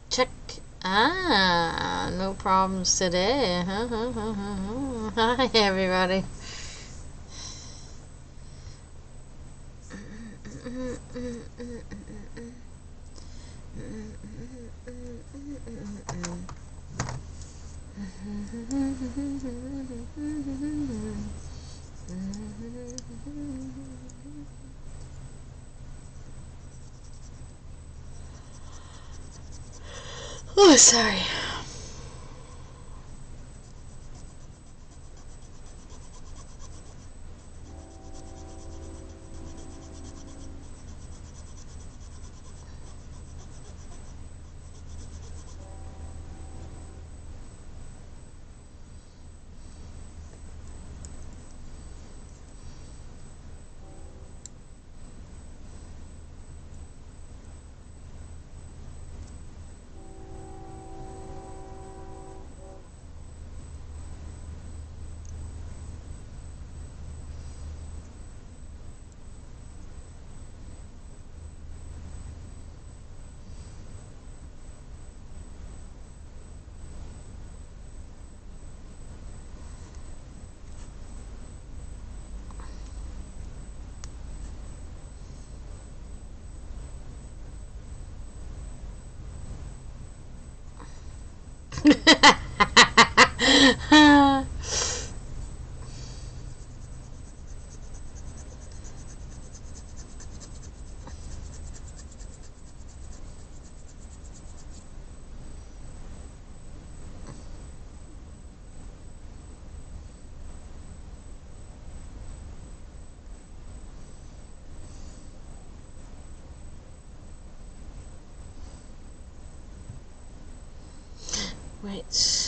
Check. Ah, no problems today. Hi, everybody. Oh, sorry. Wait.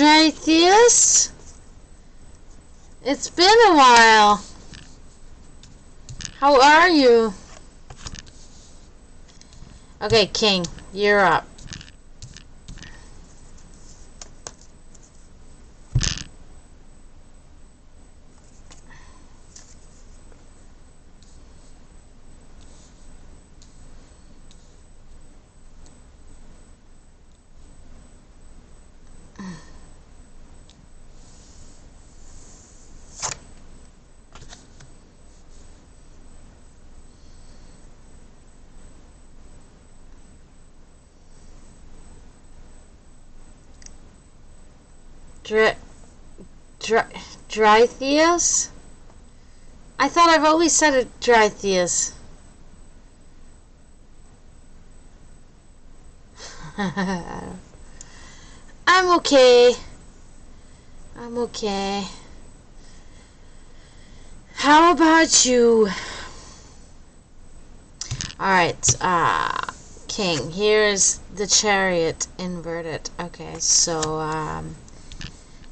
Dratheus? It's been a while. How are you? Okay, King, you're up. Dratheus? I thought I've always said it Dratheus. I'm okay. I'm okay. How about you? Alright, King, here's the chariot inverted. Okay, so,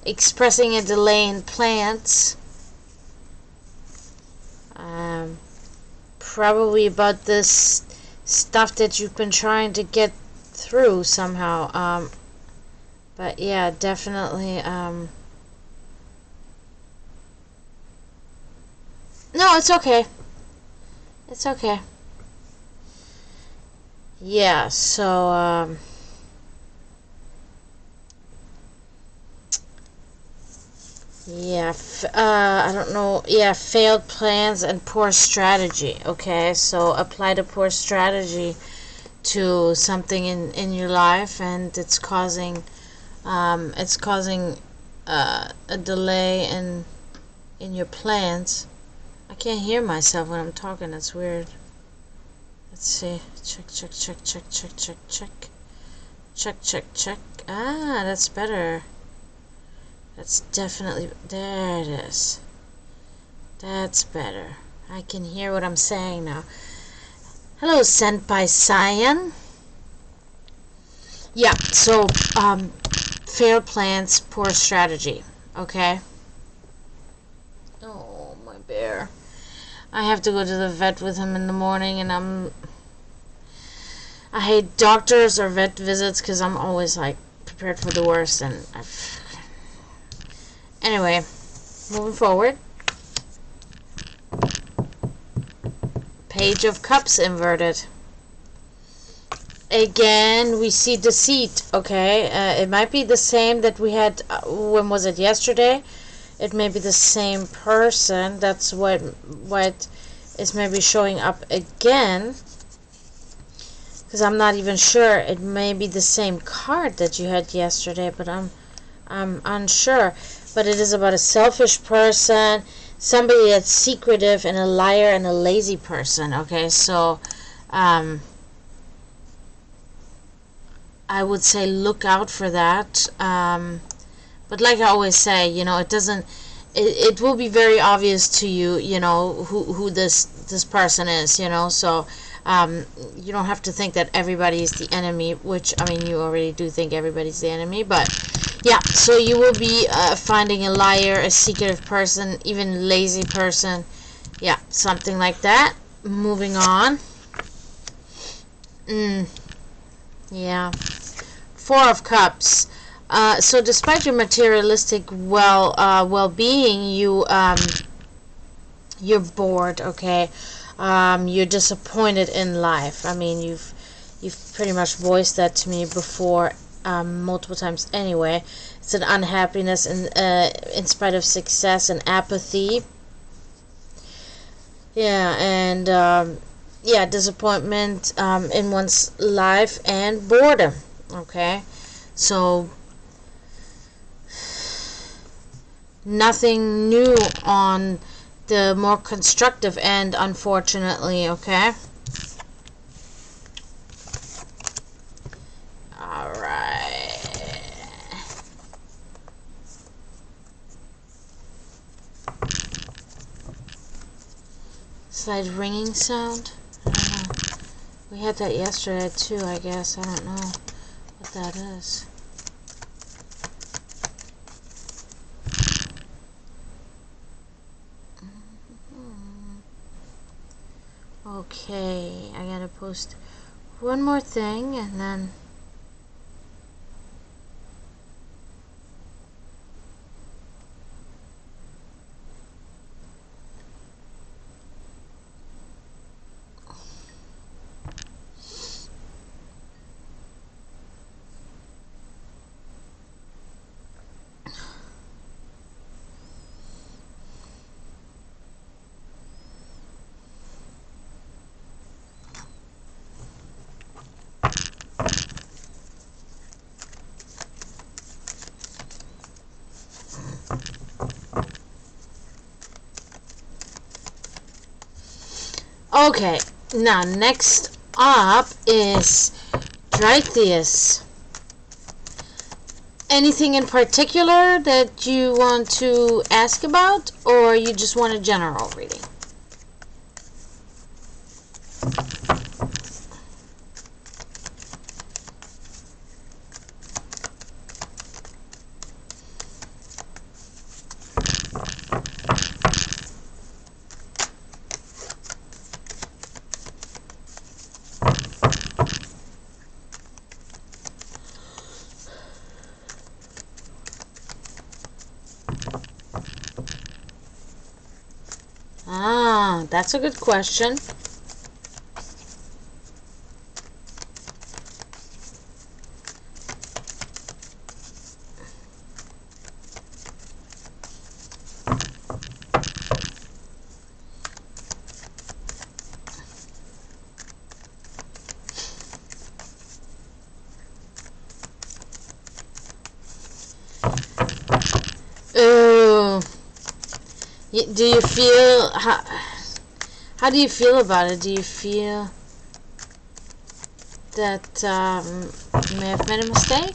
expressing a delay in plans. Probably about this stuff that you've been trying to get through somehow. But yeah, definitely, no, it's okay. It's okay. Yeah, so, yeah, I don't know. Yeah, failed plans and poor strategy. Okay, so apply the poor strategy to something in your life, and it's causing a delay in your plans. I can't hear myself when I'm talking. That's weird. Let's see. Check. Check. Ah, that's better. That's definitely... There it is. That's better. I can hear what I'm saying now. Hello, Senpai Cyan. Yeah, so, failed plans, poor strategy. Okay? Oh, my bear. I have to go to the vet with him in the morning, and I hate doctors or vet visits because I'm always, like, prepared for the worst, and Anyway, moving forward. Page of Cups inverted. Again, we see deceit, okay? It might be the same that we had, when was it, yesterday? It may be the same person. That's what is maybe showing up again. Because I'm not even sure. It may be the same card that you had yesterday, but I'm unsure. But it is about a selfish person, somebody that's secretive, and a liar and a lazy person. Okay, so I would say look out for that. But like I always say, you know, it will be very obvious to you, you know, who this person is, you know. So you don't have to think that everybody is the enemy, which, I mean, you already do think everybody's the enemy, but yeah, so you will be finding a liar, a secretive person, even lazy person. Yeah, something like that. Moving on. Yeah. Four of Cups. So despite your materialistic well-being, you're bored, okay? You're disappointed in life. I mean, you've pretty much voiced that to me before, multiple times anyway. It's an unhappiness in spite of success and apathy. Yeah, and yeah, disappointment in one's life and boredom. Okay, so nothing new on the more constructive end, unfortunately. Okay. Slight ringing sound. I don't know. We had that yesterday too, I guess. I don't know what that is. Okay, I gotta post one more thing and then... Okay, now next up is Drytheus. Anything in particular that you want to ask about, or you just want a general reading? Ah, that's a good question. Ooh. Do you feel... How do you feel about it? Do you feel that you may have made a mistake?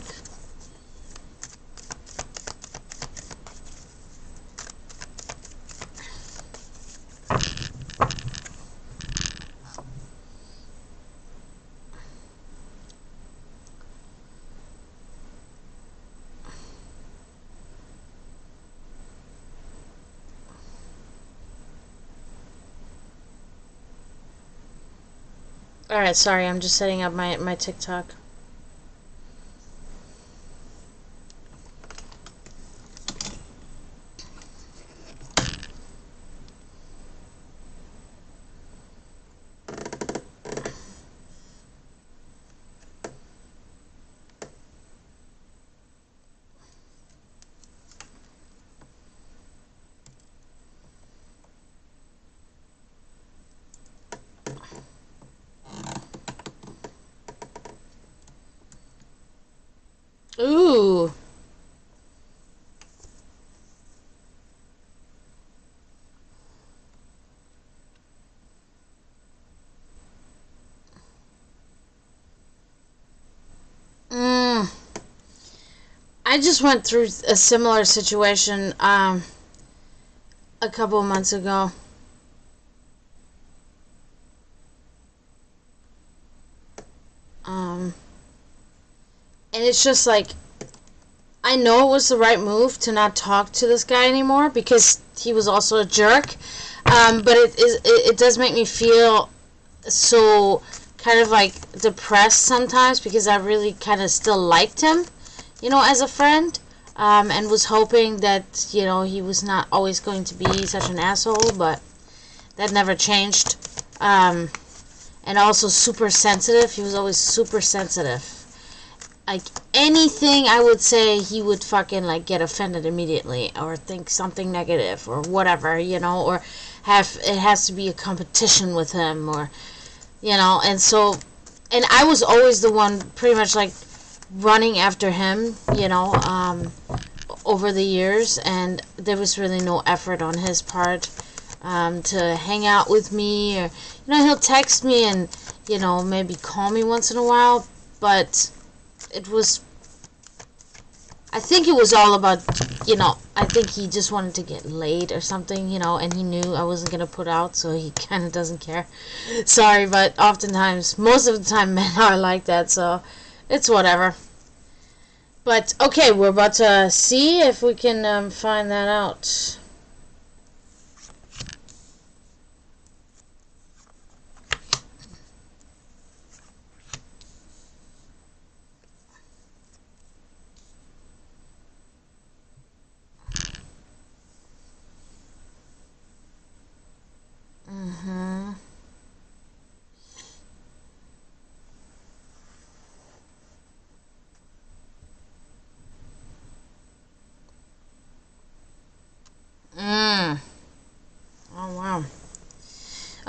Alright, sorry, I'm just setting up my TikTok. Ooh. I just went through a similar situation a couple of months ago. And it's just like, I know it was the right move to not talk to this guy anymore because he was also a jerk. But it does make me feel so kind of like depressed sometimes because I really kind of still liked him, you know, as a friend. And was hoping that, you know, he was not always going to be such an asshole, but that never changed. And also super sensitive. He was always super sensitive. Like, anything I would say, he would fucking, like, get offended immediately, or think something negative, or whatever, you know, or it has to be a competition with him, or, you know, and so, and I was always the one pretty much, like, running after him, you know, over the years, and there was really no effort on his part, to hang out with me, or, you know, he'll text me and, you know, maybe call me once in a while, but it was, I think it was all about, you know, I think he just wanted to get laid or something, you know, and he knew I wasn't going to put out, so he kind of doesn't care. Sorry, but oftentimes, most of the time, men are like that, so it's whatever. But, okay, we're about to see if we can find that out.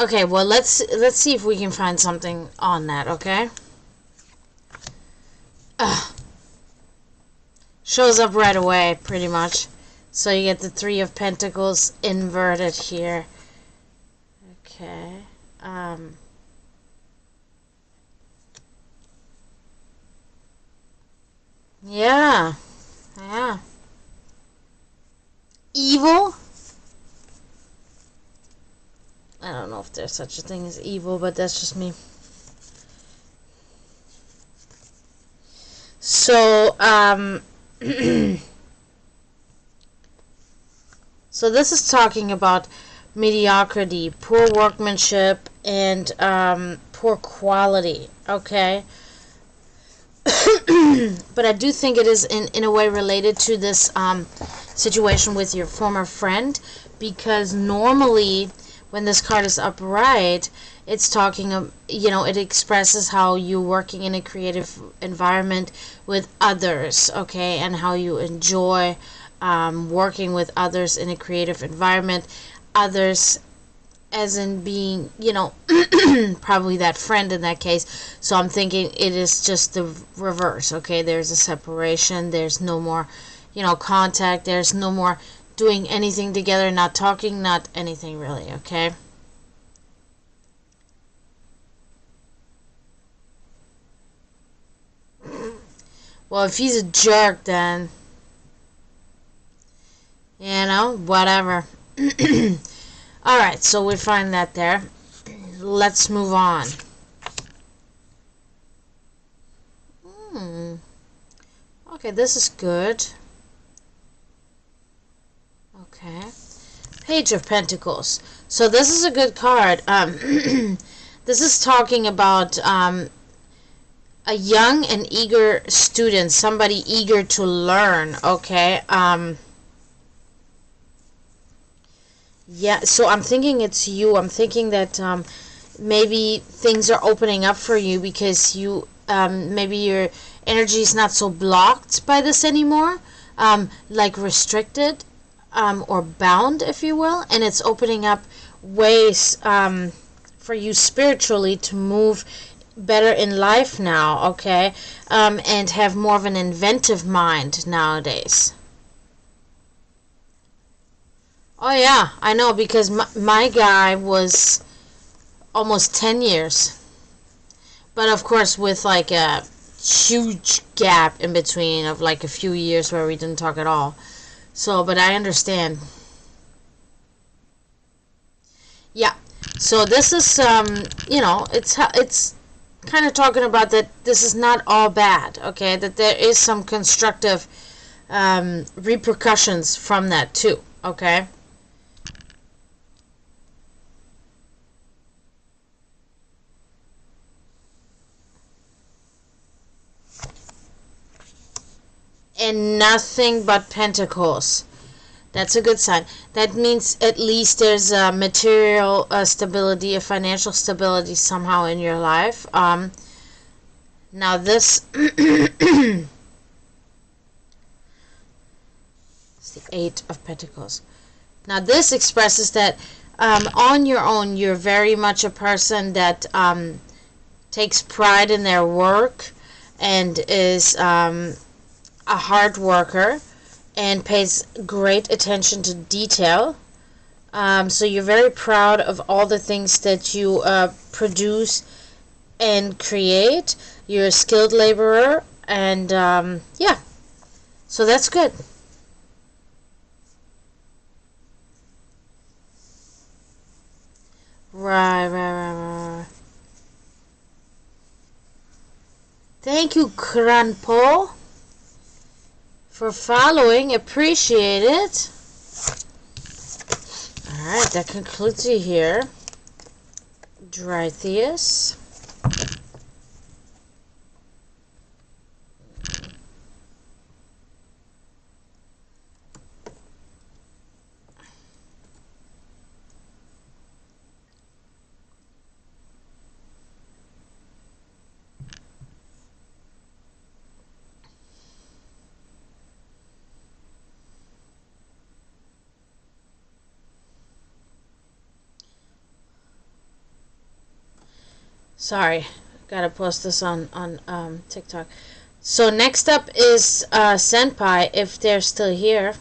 Okay, well, let's see if we can find something on that, okay? Shows up right away, pretty much. So you get the Three of Pentacles inverted here. Okay. Yeah. Yeah. Evil? I don't know if there's such a thing as evil, but that's just me. So, so this is talking about mediocrity, poor workmanship, and poor quality, okay? But I do think it is in a way related to this situation with your former friend, because normally when this card is upright, it's talking of, it expresses how you're working in a creative environment with others, okay, and how you enjoy working with others in a creative environment. Others as in being, probably that friend in that case. So I'm thinking it is just the reverse, okay? There's a separation. There's no more, contact. There's no more doing anything together, not talking, not anything really, okay? Well, if he's a jerk, then, whatever. Alright, so we find that there. Let's move on. Okay, this is good. Okay. Page of Pentacles. So this is a good card. This is talking about a young and eager student, somebody eager to learn, okay? Yeah, so I'm thinking it's you. I'm thinking that maybe things are opening up for you because you maybe your energy is not so blocked by this anymore, like restricted or bound, if you will, and it's opening up ways for you spiritually to move better in life now, okay, and have more of an inventive mind nowadays. Oh yeah, I know, because my guy was almost 10 years. But of course with like a huge gap in between of like a few years where we didn't talk at all. So, but I understand. Yeah. So this is it's kind of talking about that this is not all bad, okay? That there is some constructive repercussions from that too, okay? And nothing but pentacles. That's a good sign. That means at least there's a material stability, a financial stability somehow in your life. Now this is the Eight of Pentacles. Now this expresses that on your own, you're very much a person that takes pride in their work and is a hard worker and pays great attention to detail. So you're very proud of all the things that you produce and create. You're a skilled laborer, and yeah, so that's good. Right. Thank you, Kranpo, for following. Appreciate it. Alright, that concludes you here. Drytheus. Sorry, gotta post this on TikTok. So next up is Senpai, if they're still here.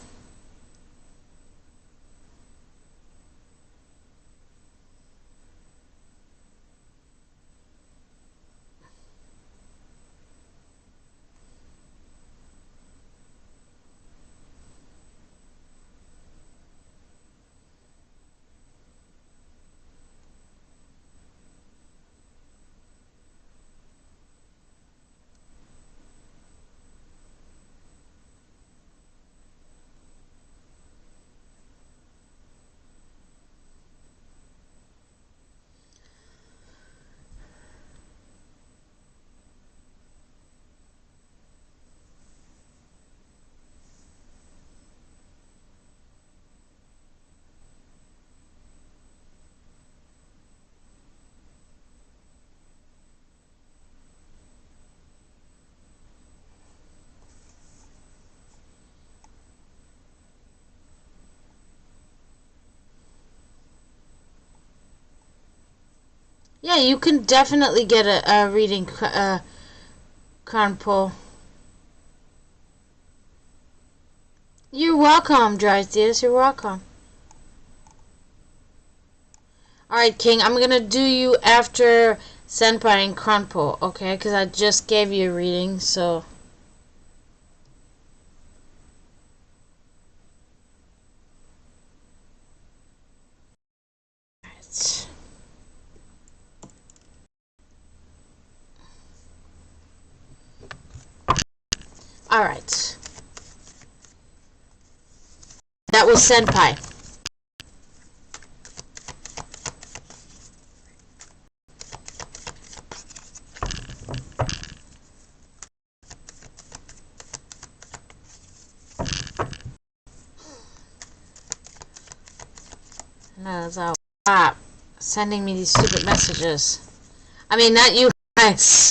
Yeah, you can definitely get a reading, Kronpol. You're welcome, Drytheus. You're welcome. Alright, King, I'm gonna do you after Senpai and Kronpol, okay? Because I just gave you a reading, so... Alright. That was Senpai. No, that's stop sending me these stupid messages. I mean, not you guys.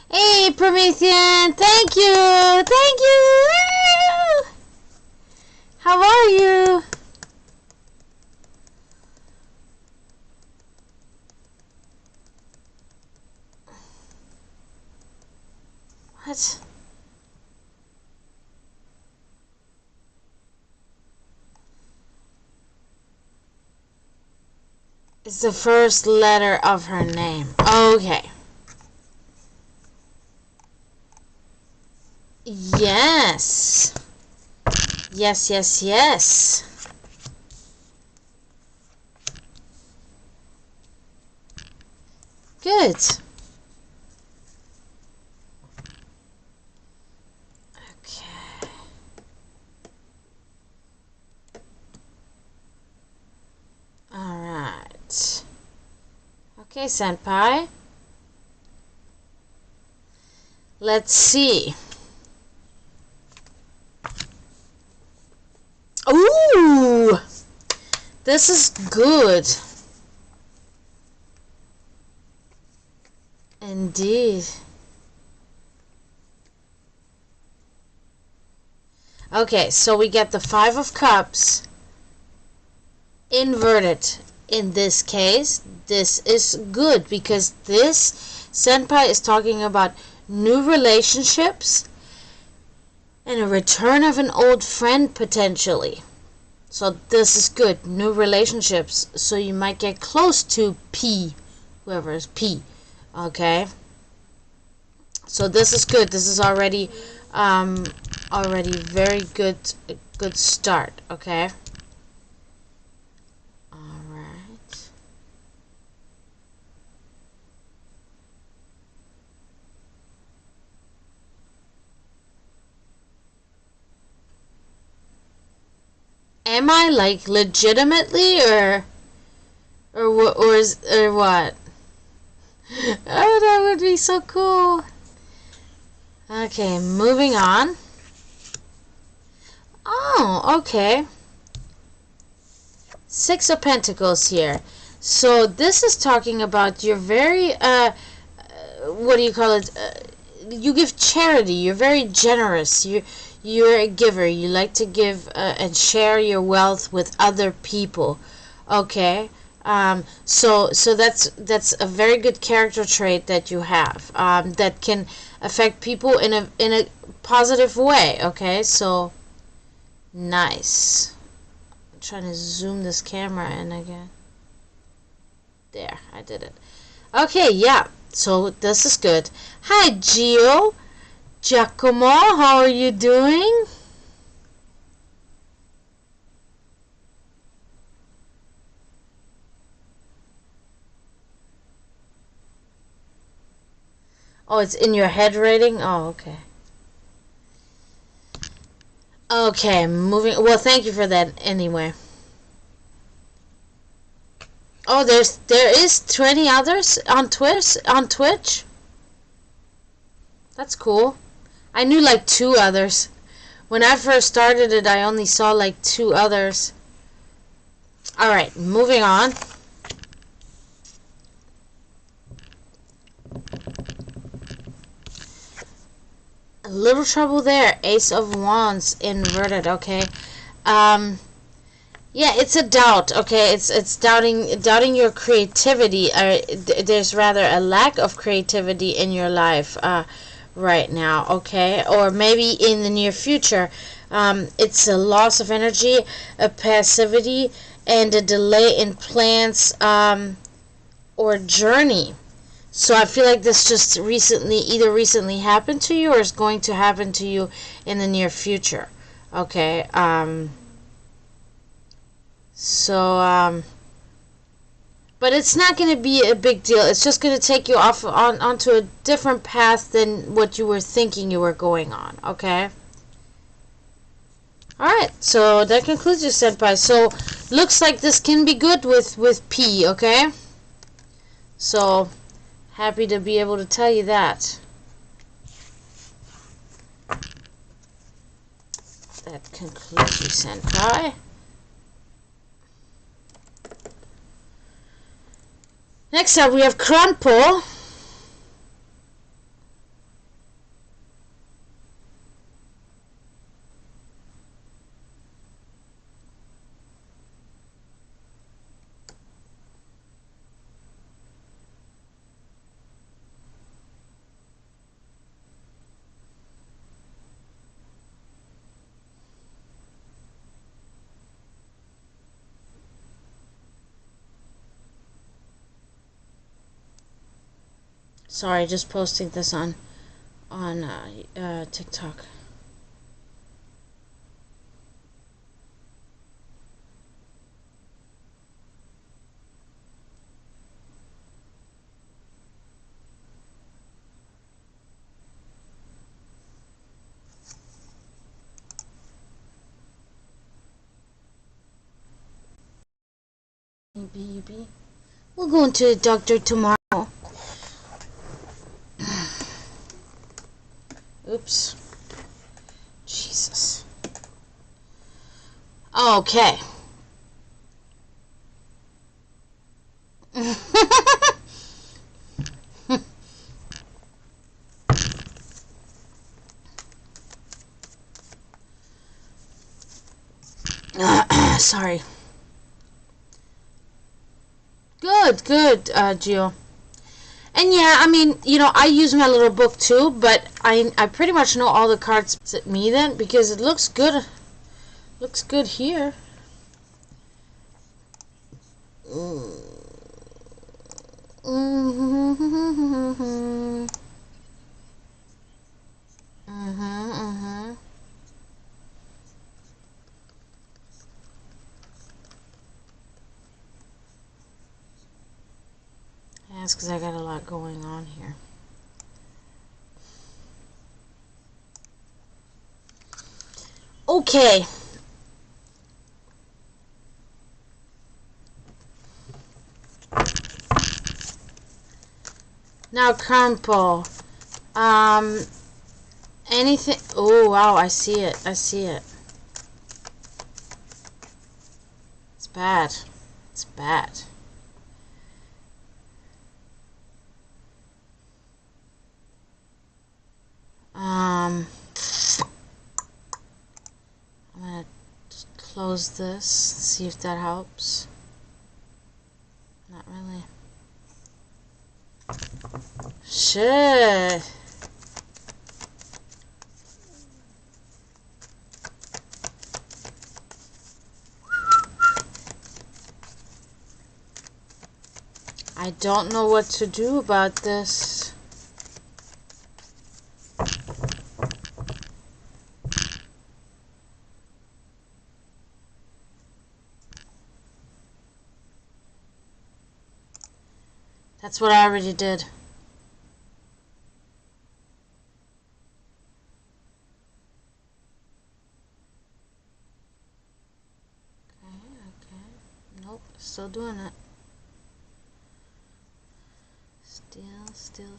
Hey, Promethean! Thank you! Thank you! How are you? What? It's the first letter of her name. Okay. Yes. Yes, yes, yes. Good. Okay. Alright. Okay, Senpai. Let's see. Ooh! This is good. Indeed. Okay, so we get the Five of Cups inverted. In this case, this is good because this Senpai is talking about new relationships and a return of an old friend potentially. So this is good. New relationships. So you might get close to P, whoever is P. Okay. So this is good. This is already very good start. Okay. All right. Am I like legitimately or what? Oh, that would be so cool. Okay, moving on. Oh, okay. Six of Pentacles here. So this is talking about you're very what do you call it? You give charity. You're very generous. You're a giver. You like to give and share your wealth with other people. Okay. So that's a very good character trait that you have. That can affect people in a positive way. Okay. So nice. I'm trying to zoom this camera in again. There, I did it. Okay, yeah. So this is good. Hi, Gio. Giacomo, how are you doing? Oh, it's in your head rating? Oh, okay. Okay, moving. Well, thank you for that anyway. Oh, there is 20 others on Twitch. That's cool. I knew like 2 others. When I first started it, I only saw like 2 others. All right, moving on. A little trouble there. Ace of Wands inverted. Okay. Yeah, it's a doubt. Okay, it's doubting your creativity. There's rather a lack of creativity in your life right now. Okay, or maybe in the near future. It's a loss of energy, a passivity, and a delay in plans or journey. So I feel like this just either recently happened to you or is going to happen to you in the near future. Okay. But it's not going to be a big deal. It's just going to take you onto a different path than what you were thinking you were going on. Okay. All right. So that concludes your senpai. So looks like this can be good with P. Okay. So. Happy to be able to tell you that. That concludes you, senpai. Next up, we have Crumple. Sorry, just posting this on TikTok. Maybe. We'll go into the doctor tomorrow. Oops. Jesus. Okay. Sorry. Good, Gio. And yeah, I mean, I use my little book too, but I pretty much know all the cards at me then, because it looks good. Looks good here. Yeah, it's because I got a lot going on here. Okay. Now, Crumple. Anything. Oh, wow, I see it. I see it. It's bad. It's bad. I'm gonna close this, see if that helps. Not really. Shit. I don't know what to do about this. That's what I already did. Okay. Nope, still doing it.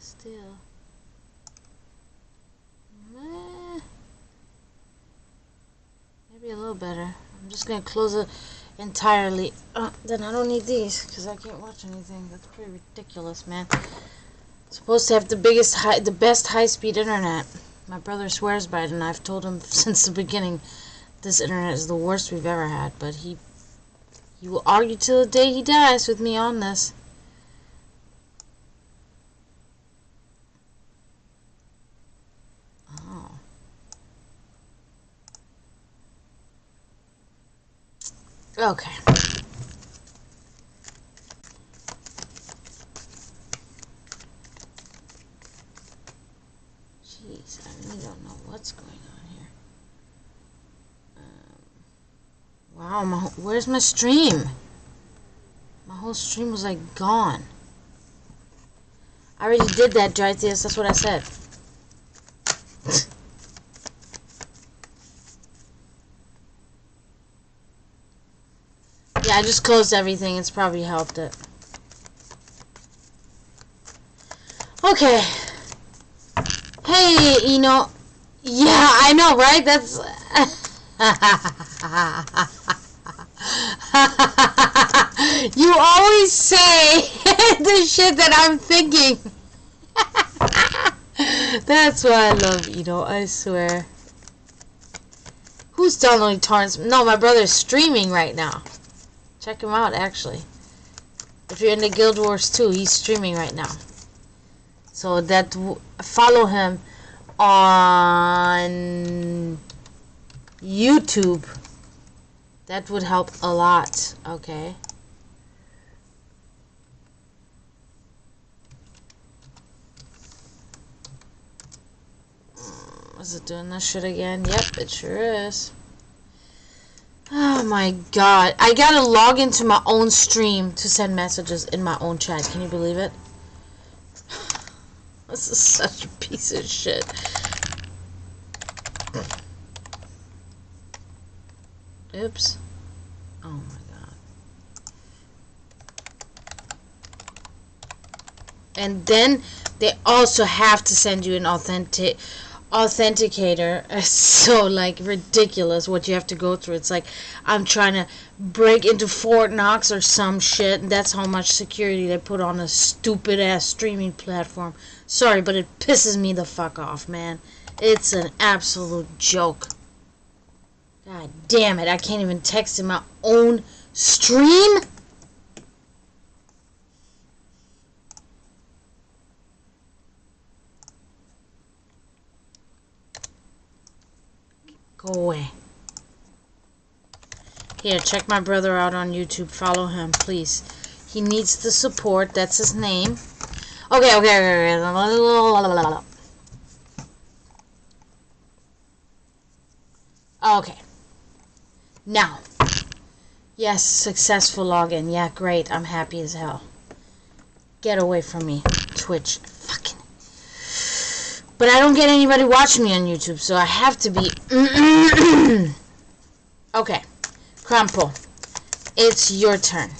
Still. Maybe a little better. I'm just gonna close it entirely. Then I don't need these because I can't watch anything. That's pretty ridiculous, man. Supposed to have the best high-speed internet. My brother swears by it, and I've told him since the beginning this internet is the worst we've ever had. But he will argue till the day he dies with me on this. Oh. Okay. Jeez, I really don't know what's going on here. Wow, where's my stream? My whole stream was like gone. I already did that, Drythias. That's what I said. Yeah, I just closed everything. It's probably helped it. Okay. Hey, you know. Yeah, I know, right? That's. You always say the shit that I'm thinking. That's why I love Eno, I swear. Who's downloading torrents? No, my brother's streaming right now. Check him out, actually. If you're into Guild Wars 2, he's streaming right now. So that follow him on YouTube. That would help a lot, okay? Is it doing this shit again? Yep, it sure is. Oh my god. I gotta log into my own stream to send messages in my own chat. Can you believe it? This is such a piece of shit. Oops. Oh my god. And then they also have to send you an authenticator. It's so like ridiculous what you have to go through. It's like I'm trying to break into Fort Knox or some shit, and that's how much security they put on a stupid ass streaming platform. Sorry, but it pisses me the fuck off, man. It's an absolute joke. God damn it, I can't even text in my own stream? Go away. Here, check my brother out on YouTube. Follow him, please. He needs the support. That's his name. Okay. Okay. Now. Yes, successful login. Yeah, great. I'm happy as hell. Get away from me, Twitch. Fucking. But I don't get anybody watching me on YouTube, so I have to be... Okay. Crumple. It's your turn.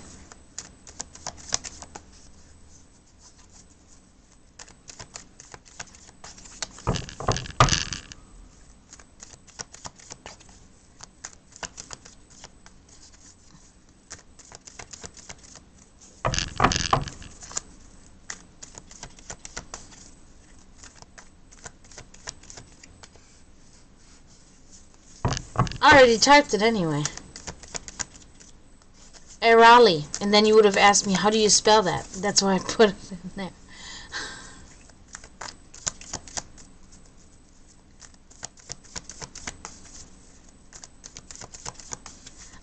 I already typed it anyway. Erali. And then you would have asked me, how do you spell that? That's why I put it in there.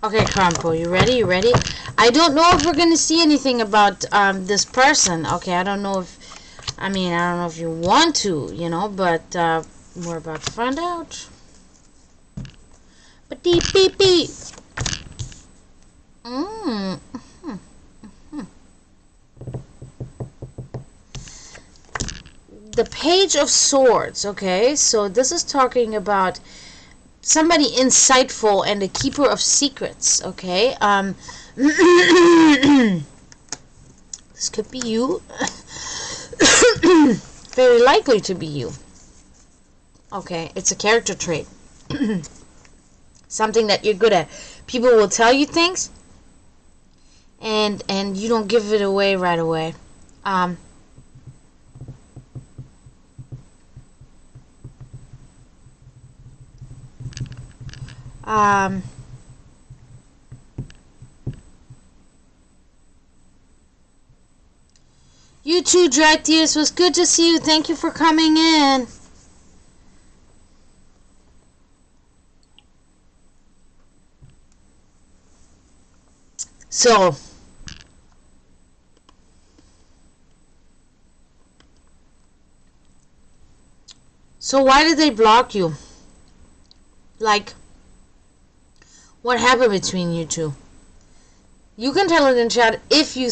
Okay, Crumpo, you ready? You ready? I don't know if we're going to see anything about this person. Okay, I don't know if... I mean, I don't know if you want to, you know, but we're about to find out. But beep beep beep. The Page of Swords. Okay, so this is talking about somebody insightful and a keeper of secrets. Okay, this could be you. Very likely to be you. Okay, it's a character trait. Something that you're good at. People will tell you things, and you don't give it away right away. You too, Dry Tears. It was good to see you. Thank you for coming in. So why did they block you? Like, what happened between you two? You can tell it in chat if you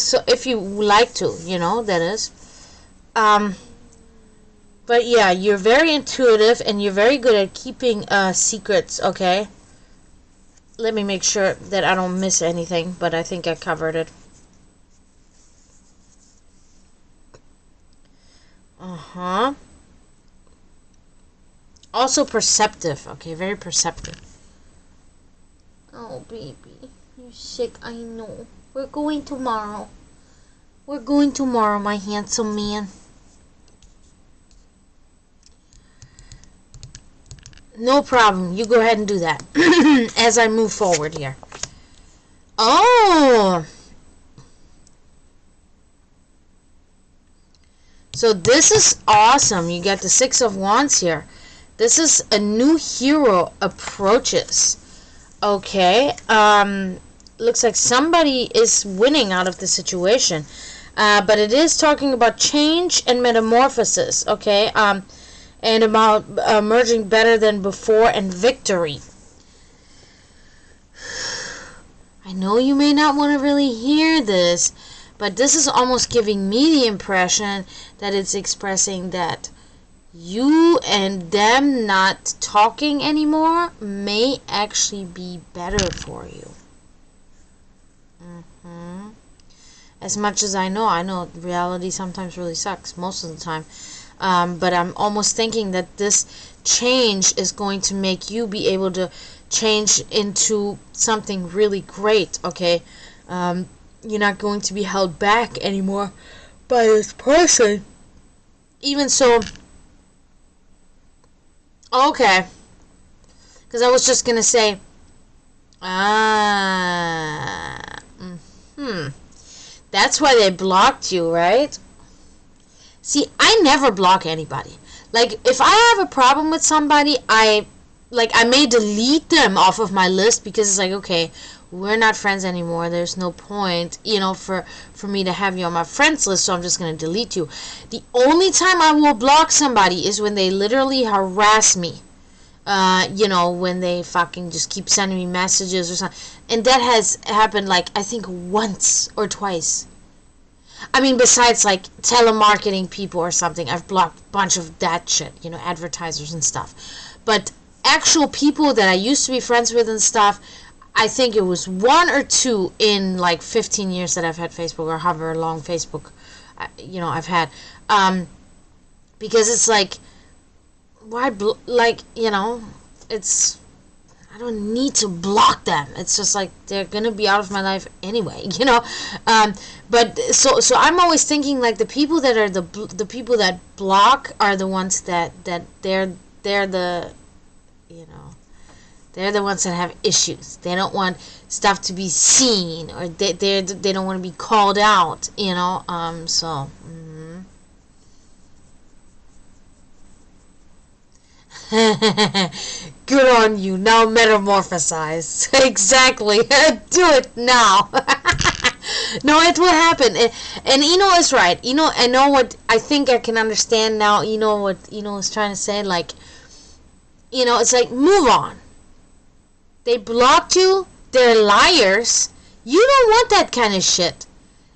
like to, you know, that is. But yeah, you're very intuitive and you're very good at keeping secrets, okay? Let me make sure that I don't miss anything, but I think I covered it. Also perceptive, okay? Very perceptive. Oh, baby. You're sick, I know. We're going tomorrow. We're going tomorrow, my handsome man. No problem. You go ahead and do that. As I move forward here. Oh! So this is awesome. You got the Six of Wands here. This is a new hero approaches. Okay. Looks like somebody is winning out of the situation. But it is talking about change and metamorphosis. Okay. And about emerging better than before and victory. I know you may not want to really hear this, but this is almost giving me the impression that it's expressing that you and them not talking anymore may actually be better for you. As much as I know reality sometimes really sucks, most of the time. But I'm almost thinking that this change is going to make you be able to change into something really great, okay? You're not going to be held back anymore by this person. Even so... Okay. Because I was just going to say... That's why they blocked you, right? See, I never block anybody. Like, if I have a problem with somebody, I like, I may delete them off of my list because it's like, okay, we're not friends anymore. There's no point, for me to have you on my friends list, so I'm just going to delete you. The only time I will block somebody is when they literally harass me. When they fucking just keep sending me messages or something. And that has happened, like, I think once or twice. I mean, besides, like, telemarketing people or something, I've blocked a bunch of that shit, advertisers and stuff. But actual people that I used to be friends with and stuff, I think it was 1 or 2 in, like, 15 years that I've had Facebook, or however long Facebook, I've had. Because it's like, why, it's, I don't need to block them. It's just like, they're gonna be out of my life anyway, but so I'm always thinking, like, the people that are the people that block are the ones that they're the, they're the ones that have issues. They don't want stuff to be seen, or they don't want to be called out, so. Good on you. Now metamorphosize. Exactly. Do it now. No, it will happen. And is right. I know what I think I can understand now. What is trying to say. Like, it's like, move on. They blocked you. They're liars. You don't want that kind of shit.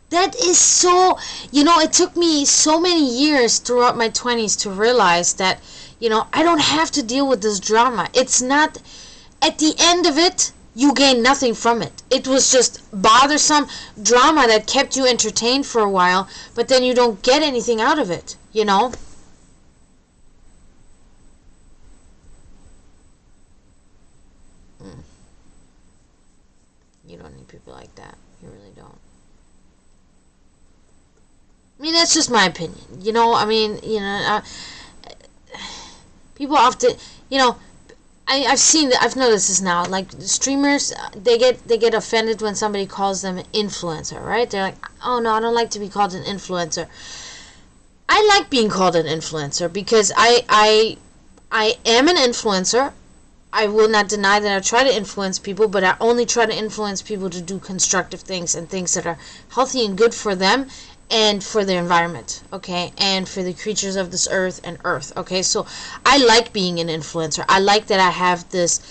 That is so, it took me so many years throughout my 20s to realize that, I don't have to deal with this drama. It's not, at the end of it, you gain nothing from it. It was just bothersome drama that kept you entertained for a while, but then you don't get anything out of it, You don't need people like that. You really don't. I mean, that's just my opinion. People often, I've noticed this now. Like, streamers, they get offended when somebody calls them an influencer, right? They're like, oh no, I don't like to be called an influencer. I like being called an influencer because I am an influencer. I will not deny that I try to influence people, but I only try to influence people to do constructive things and things that are healthy and good for them and for the environment, okay, and for the creatures of this earth and earth, okay. So I like being an influencer. I like that I have this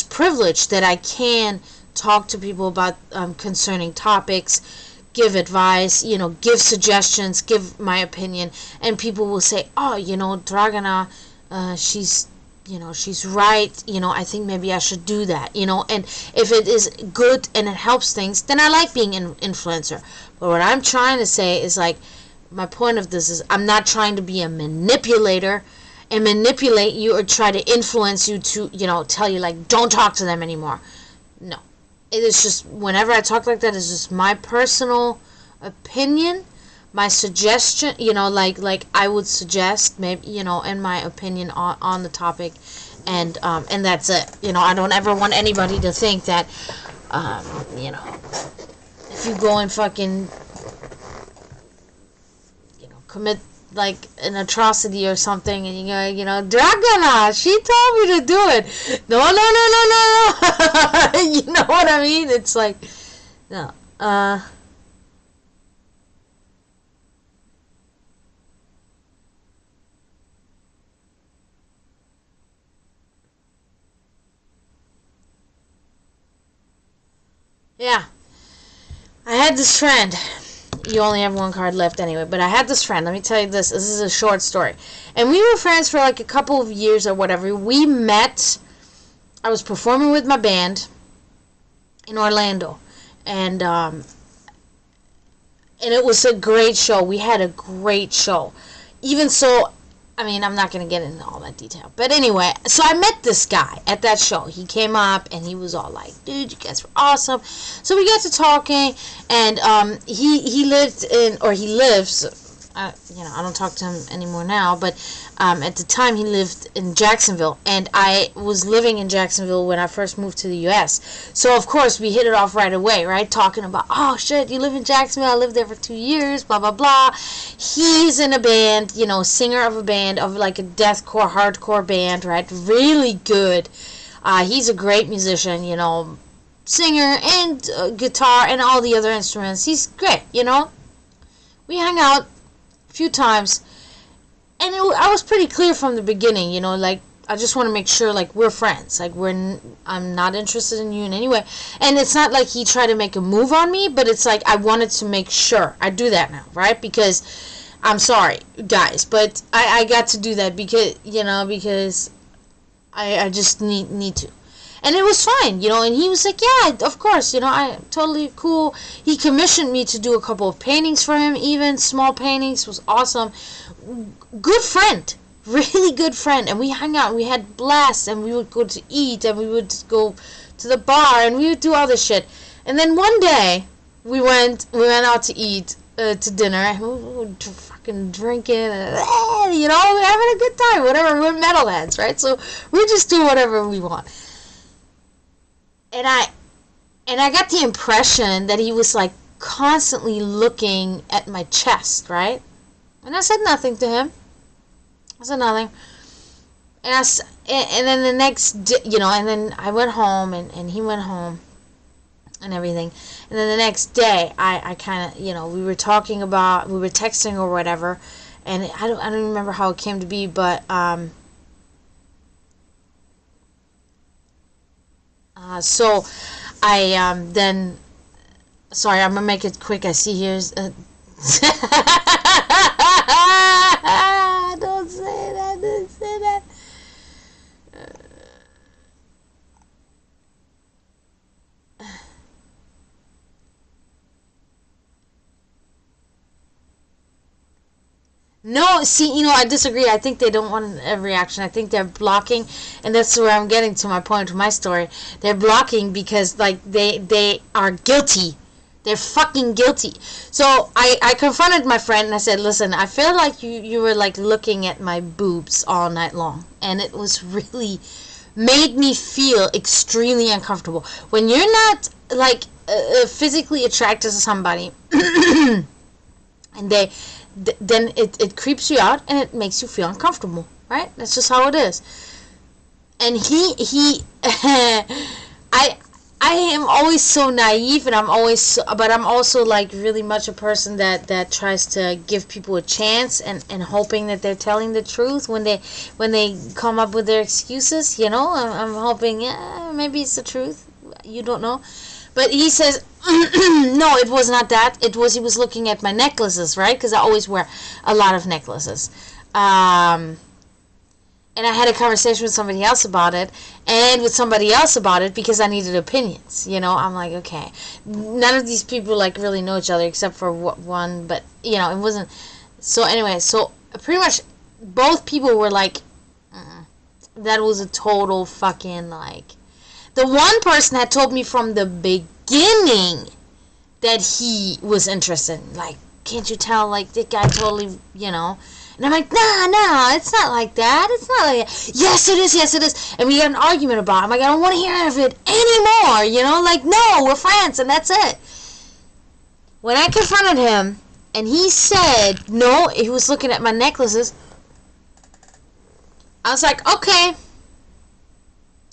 privilege that I can talk to people about concerning topics, give advice, give suggestions, give my opinion, and people will say, oh, Dragana, she's right, I think maybe I should do that, and if it is good and it helps things, then I like being an influencer. But what I'm trying to say is, like, my point of this is, I'm not trying to be a manipulator and manipulate you or try to influence you to, tell you, like, don't talk to them anymore. No. It is just, whenever I talk like that, it's just my personal opinion, my suggestion, like I would suggest, maybe, in my opinion on the topic, and that's it. I don't ever want anybody to think that, if you go and fucking, commit, like, an atrocity or something, and you go, Dragana, she told me to do it. No. You know what I mean? It's like, no, yeah. I had this friend. You only have one card left anyway, but I had this friend. Let me tell you this. This is a short story. And we were friends for like a couple of years or whatever. We met. I was performing with my band in Orlando. And it was a great show. We had a great show. Even so, I mean, I'm not going to get into all that detail. But anyway, so I met this guy at that show. He came up, and he was all like, dude, you guys were awesome. So we got to talking, and he lived in, or he lives, I don't talk to him anymore now, but at the time he lived in Jacksonville, and I was living in Jacksonville when I first moved to the U.S. So, of course, we hit it off right away, right? Talking about, oh, shit, you live in Jacksonville, I lived there for 2 years, blah, blah, blah. He's in a band, singer of a band, of like a deathcore, hardcore band, right? Really good. He's a great musician, you know, singer and guitar and all the other instruments. He's great, you know. We hung out a few times, and I was pretty clear from the beginning, you know, like, I just want to make sure, like, we're friends. Like, I'm not interested in you in any way. And it's not like he tried to make a move on me, but it's like I wanted to make sure. I do that now, right? Because I'm sorry, guys, but I got to do that because, you know, because I just need to. And it was fine, you know, and he was like, yeah, of course, you know, I totally cool. He commissioned me to do a couple of paintings for him, even small paintings. It was awesome. Good friend. Really good friend, and we hung out, and we had blasts, and we would go to eat, and we would go to the bar, and we would do all this shit. And then one day, we went out to eat, to dinner, and we were fucking drinking, and, you know, we were having a good time, whatever, we're metalheads, right? So we just do whatever we want. And I got the impression that he was, like, constantly looking at my chest, right? And I said nothing to him. I said nothing. And then the next day, you know, and then I went home, and he went home, and everything. And then the next day, I kind of, you know, we were texting or whatever, and I don't remember how it came to be, but, so I, then, sorry, I'm gonna make it quick. I see here's, don't say that, don't say that. No, see, you know, I disagree. I think they don't want a reaction. I think they're blocking, and that's where I'm getting to my point of my story. They're blocking because, like, they are guilty. They're fucking guilty. So I confronted my friend and I said, listen, I feel like you were like looking at my boobs all night long. And it was really made me feel extremely uncomfortable. When you're not like physically attracted to somebody and then it creeps you out and it makes you feel uncomfortable, right? That's just how it is. And he I am always so naive, and but I'm also like really much a person that tries to give people a chance and hoping that they're telling the truth when they come up with their excuses, you know. I'm hoping, yeah, maybe it's the truth. You don't know. But he says, no, it was not that. He was looking at my necklaces, right? Because I always wear a lot of necklaces. And I had a conversation with somebody else about it, because I needed opinions, you know. I'm like, okay, none of these people, like, really know each other except for one, but, you know, it wasn't, so anyway, so pretty much both people were like, that was a total fucking, like, the one person had told me from the beginning that he was interested, like, can't you tell, like, that guy totally, you know. And I'm like, nah, it's not like that. It's not like that. Yes, it is. And we got an argument about it. I'm like, I don't want to hear of it anymore, you know? Like, no, we're friends, and that's it. When I confronted him, and he said, no, he was looking at my necklaces, I was like, okay.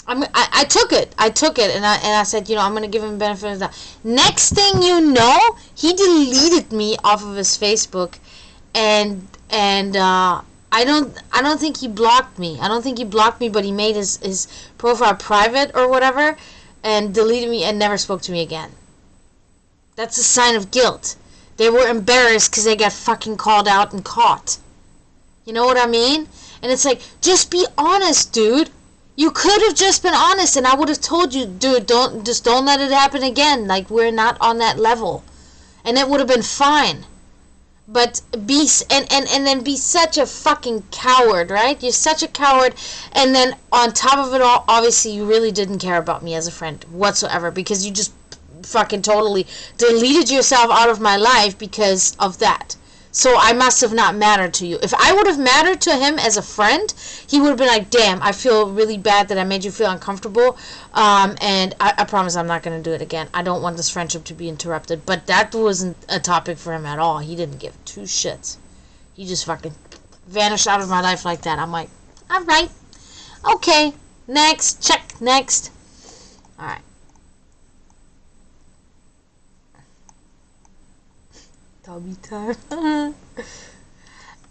I took it, and I said, you know, I'm going to give him the benefit of the doubt. Next thing you know, he deleted me off of his Facebook, and I don't think he blocked me. But he made his profile private or whatever, and deleted me and never spoke to me again. That's a sign of guilt. They were embarrassed because they got fucking called out and caught. You know what I mean? And it's like, just be honest, dude. You could have just been honest, and I would have told you, dude, don't let it happen again. Like, we're not on that level, and it would have been fine. But be such a fucking coward, right? You're such a coward, and then on top of it all, obviously you really didn't care about me as a friend whatsoever, because you just fucking totally deleted yourself out of my life because of that. So I must have not mattered to you. If I would have mattered to him as a friend, he would have been like, damn, I feel really bad that I made you feel uncomfortable, and I promise I'm not going to do it again. I don't want this friendship to be interrupted. But that wasn't a topic for him at all. He didn't give two shits. He just fucking vanished out of my life like that. I'm like, alright, okay, next, check. Next. Alright. Dummy time.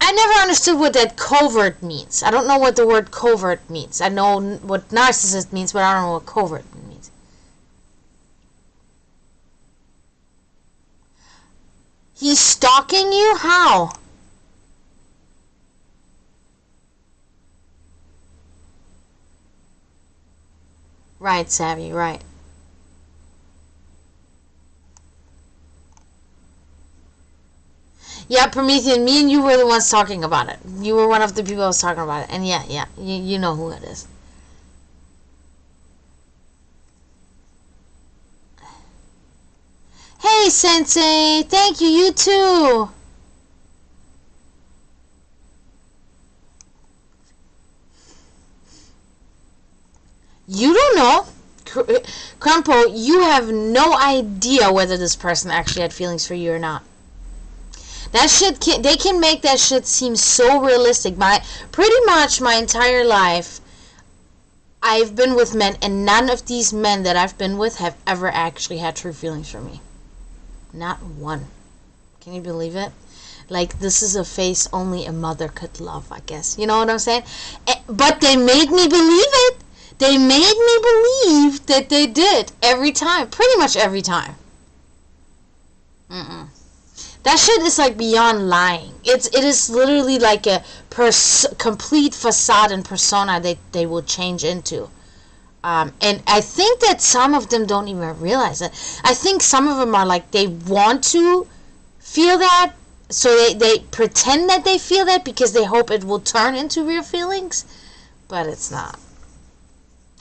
I never understood what that covert means. I don't know what the word covert means. I know what narcissist means, but I don't know what covert means. He's stalking you? How? Right, Savvy, right. Yeah, Promethean, me and you were the ones talking about it. You were one of the people I was talking about it. And yeah, you know who it is. Hey, Sensei! Thank you, you too! You don't know. Crumpo, you have no idea whether this person actually had feelings for you or not. That shit they can make that shit seem so realistic. Pretty much my entire life, I've been with men, and none of these men that I've been with have ever actually had true feelings for me. Not one. Can you believe it? Like, this is a face only a mother could love, I guess. You know what I'm saying? But they made me believe it. They made me believe that they did every time. Pretty much every time. That shit is like beyond lying. It is literally like a complete facade and persona that they will change into. And I think that some of them don't even realize it. I think some of them are like, they want to feel that, so they pretend that they feel that because they hope it will turn into real feelings, but it's not.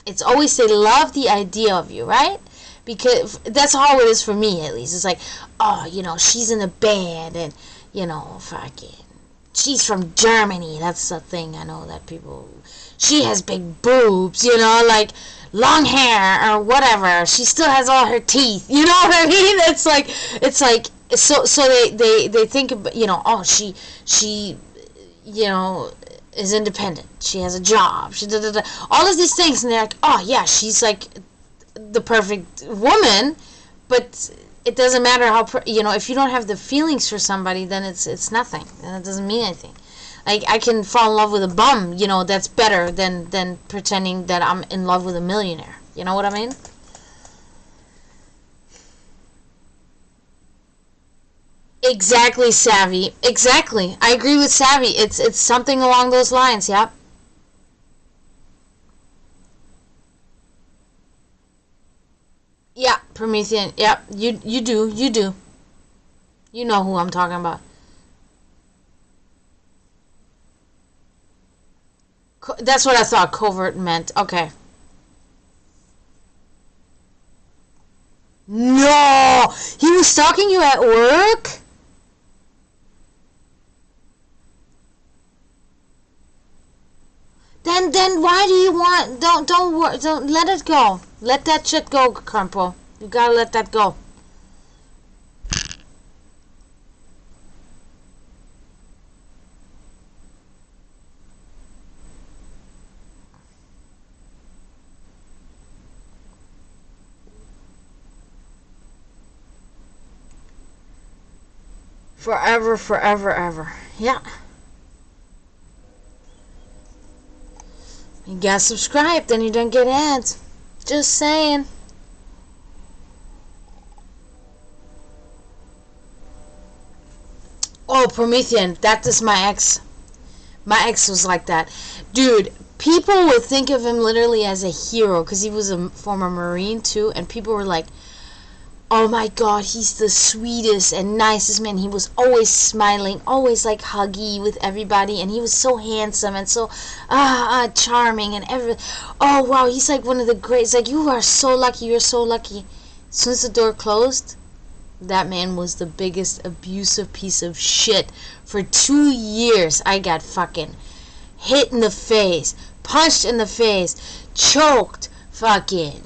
It's always they love the idea of you, right? Because that's how it is for me, at least. It's like, oh, you know, she's in a band, and, you know, fucking, she's from Germany. That's the thing I know that people, she has big boobs, you know, like, long hair, or whatever. She still has all her teeth, you know what I mean? It's like, so they think, you know, oh, she, you know, is independent. She has a job. She all of these things, and they're like, oh, yeah, she's like the perfect woman, but it doesn't matter how, you know, if you don't have the feelings for somebody, then it's nothing, and it doesn't mean anything. Like, I can fall in love with a bum, you know, that's better than pretending that I'm in love with a millionaire. You know what I mean? Exactly, Savvy. Exactly. I agree with Savvy. It's something along those lines, yep. Yeah, Promethean. Yep, you do. You know who I'm talking about. That's what I thought covert meant. Okay. No! He was stalking you at work? Then why do you want, don't let it go. Let that shit go, Crumple. You gotta let that go. Forever, forever, ever. Yeah. You gotta subscribe, then you don't get ads. Just saying. Oh, Promethean, that is my ex. My ex was like that. Dude, people would think of him literally as a hero, because he was a former Marine too, and people were like, oh my god, he's the sweetest and nicest man. He was always smiling, always like huggy with everybody, and he was so handsome and so charming and oh wow, he's like one of the greats. Like, you are so lucky, you're so lucky. As soon as the door closed, that man was the biggest abusive piece of shit. For 2 years, I got fucking hit in the face, punched in the face, choked, fucking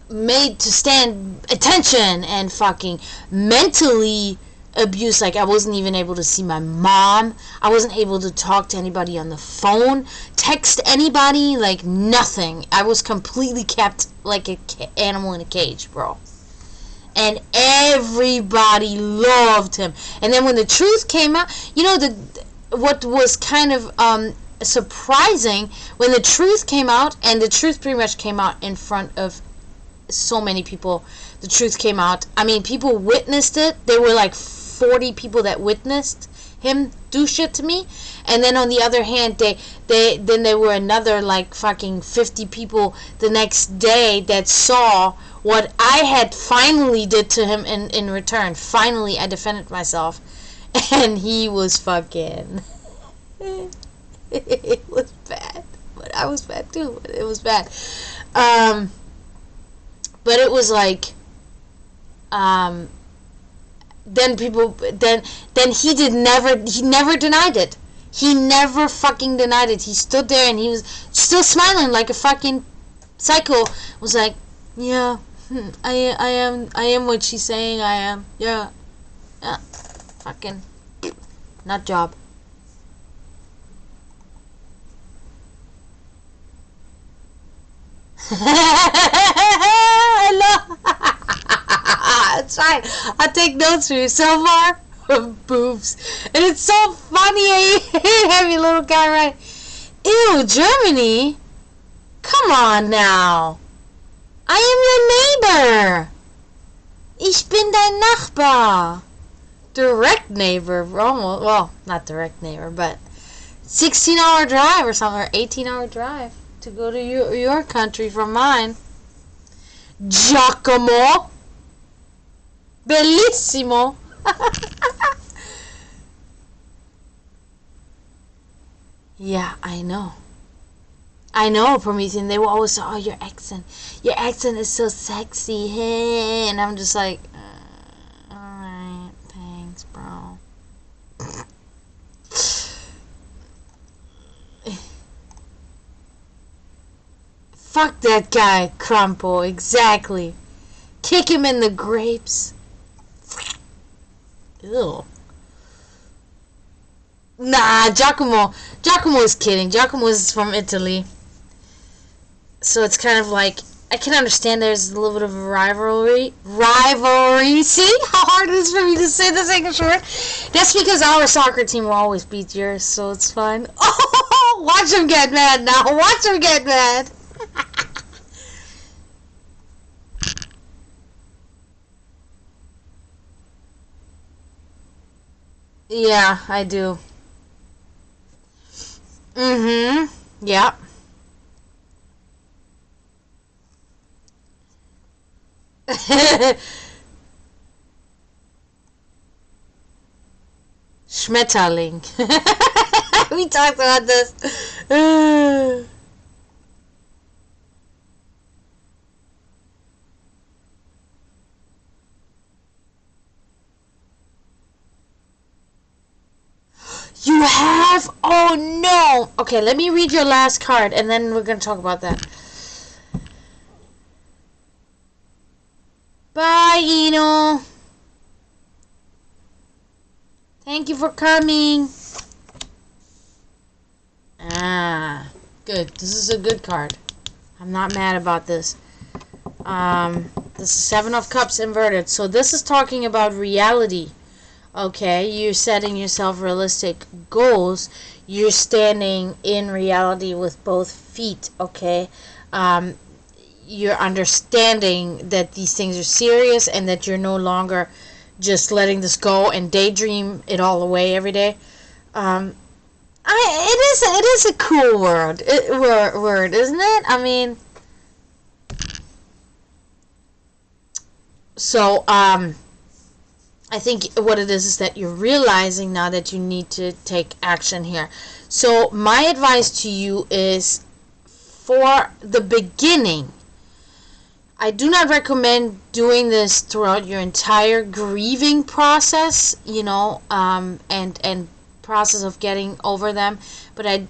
made to stand attention, and fucking mentally abuse. Like, I wasn't even able to see my mom. I wasn't able to talk to anybody on the phone, text anybody, like, nothing. I was completely kept like an animal in a cage, bro. And everybody loved him. And then when the truth came out, you know, what was kind of surprising, when the truth came out, and the truth pretty much came out in front of so many people. The truth came out. I mean, people witnessed it. There were like 40 people that witnessed him do shit to me. And then on the other hand, then there were another like fucking 50 people the next day that saw what I had finally did to him in return. Finally, I defended myself. And he was fucking... It was bad. But I was bad too. It was bad. But it was like... then he never denied it. He never fucking denied it. He stood there and he was still smiling like a fucking psycho. Was like, yeah, I am what she's saying I am. Yeah, fucking nut job. I love. It's fine. I'll take notes for you. So far, boobs. And it's so funny. I heavy little guy, right? Ew, Germany? Come on now. I am your neighbor. Ich bin dein Nachbar. Direct neighbor. Almost. Well, not direct neighbor, but 16-hour drive or something, or 18-hour drive to go to your country from mine. Giacomo. Bellissimo. Yeah, I know, Promethean. They will always say, oh, your accent is so sexy. Hey. And I'm just like, alright, thanks, bro. Fuck that guy, Crumple. Exactly. Kick him in the grapes. Ew. Nah, Giacomo is kidding. Giacomo is from Italy. So it's kind of like, I can understand there's a little bit of a rivalry. See how hard it is for me to say this English word? That's because our soccer team will always beat yours, so it's fine. Oh, watch him get mad now. Watch him get mad. Yeah, I do. Mm-hmm. Yeah. Schmetterling. We talked about this. You have? Oh no! Okay, let me read your last card and then we're gonna talk about that. Bye, Eno. Thank you for coming. Ah, good. This is a good card. I'm not mad about this. This is 7 of Cups inverted. So this is talking about reality. Okay, you're setting yourself realistic goals. You're standing in reality with both feet, okay? You're understanding that these things are serious and that you're no longer just letting this go and daydream it all away every day. It is a cool word, isn't it? I mean, so, I think what it is that you're realizing now that you need to take action here. So my advice to you is, for the beginning, I do not recommend doing this throughout your entire grieving process, you know, and process of getting over them. But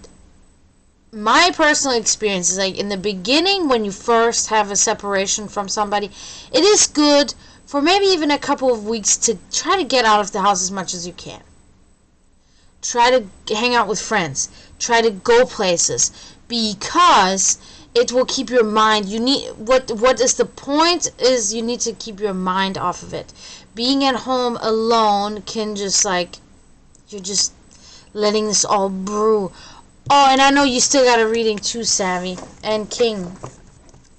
my personal experience is like in the beginning, when you first have a separation from somebody, it is good for maybe even a couple of weeks to try to get out of the house as much as you can. Try to hang out with friends. Try to go places, because it will keep your mind. You need what is the point is you need to keep your mind off of it. Being at home alone can just like you're just letting this all brew. Oh, and I know you still got a reading too, Savvy, and King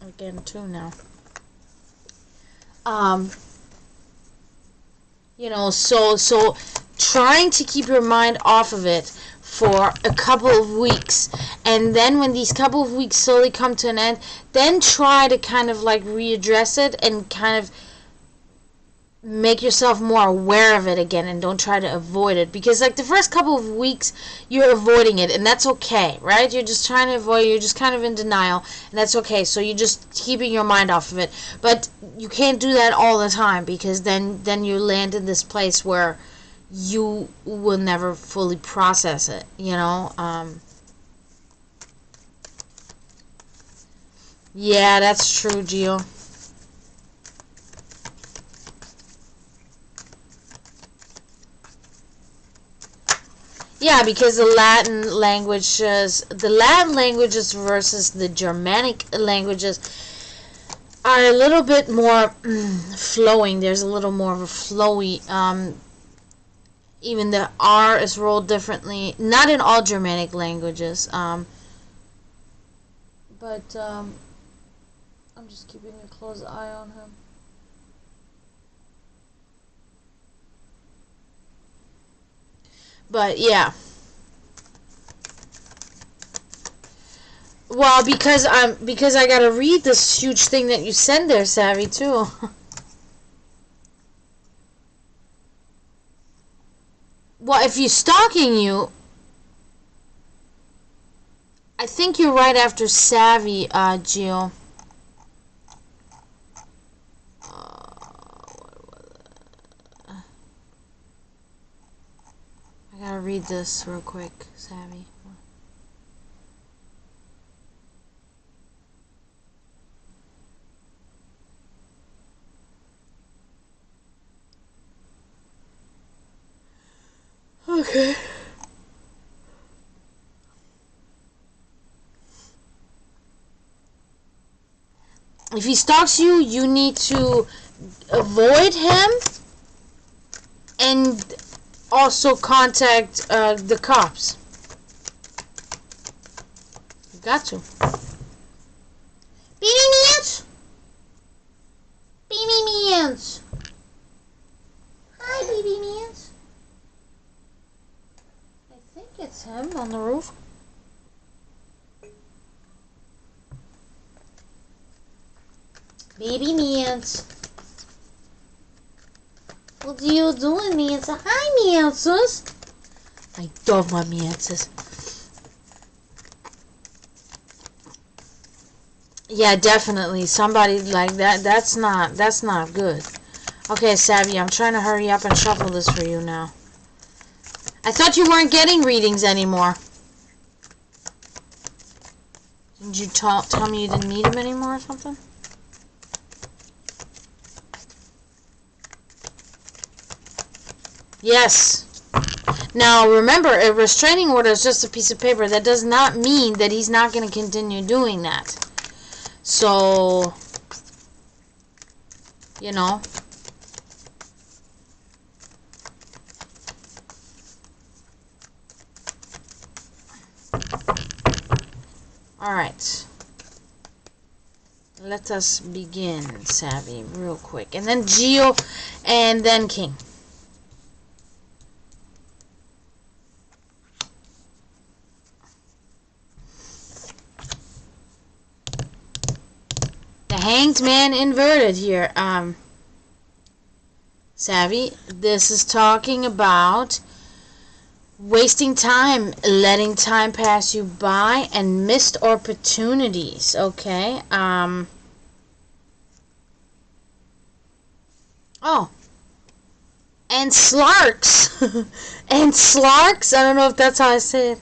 again too now. You know, so trying to keep your mind off of it for a couple of weeks, and then when these couple of weeks slowly come to an end, then try to kind of like readdress it and kind of make yourself more aware of it again, and don't try to avoid it, because like the first couple of weeks you're avoiding it, and that's okay, right? You're just trying to avoid it, you're just kind of in denial, and that's okay. So you're just keeping your mind off of it, but you can't do that all the time, because then you land in this place where you will never fully process it, you know. Yeah, that's true, Gio. Yeah, because the Latin languages versus the Germanic languages are a little bit more flowing. There's a little more of a flowy. Even the R is rolled differently. Not in all Germanic languages. But I'm just keeping a close eye on him. But yeah. Well, because I gotta read this huge thing that you send there, Savvy, too. Well, if he's stalking you, I think you're right after Savvy, Gio. I gotta read this real quick, Savvy. Okay. If he stalks you, you need to avoid him and also contact the cops. You got to. Baby Mans! Baby Mans! Hi, Baby Mans. I think it's him on the roof. Baby Mans. What are you doing, Mansa? Hi, Mansus. I love my Mansus. Yeah, definitely. Somebody like that, that's not good. Okay, Savvy, I'm trying to hurry up and shuffle this for you now. I thought you weren't getting readings anymore. Didn't you tell me you didn't need them anymore or something? Yes. Now, remember, a restraining order is just a piece of paper. That does not mean that he's not going to continue doing that. So, you know. Alright. Let us begin, Savvy, real quick. And then Gio, and then King. Hanged man inverted here. Savvy, this is talking about wasting time, letting time pass you by, and missed opportunities, okay? Oh. And Slarks. And Slarks? I don't know if that's how I say it.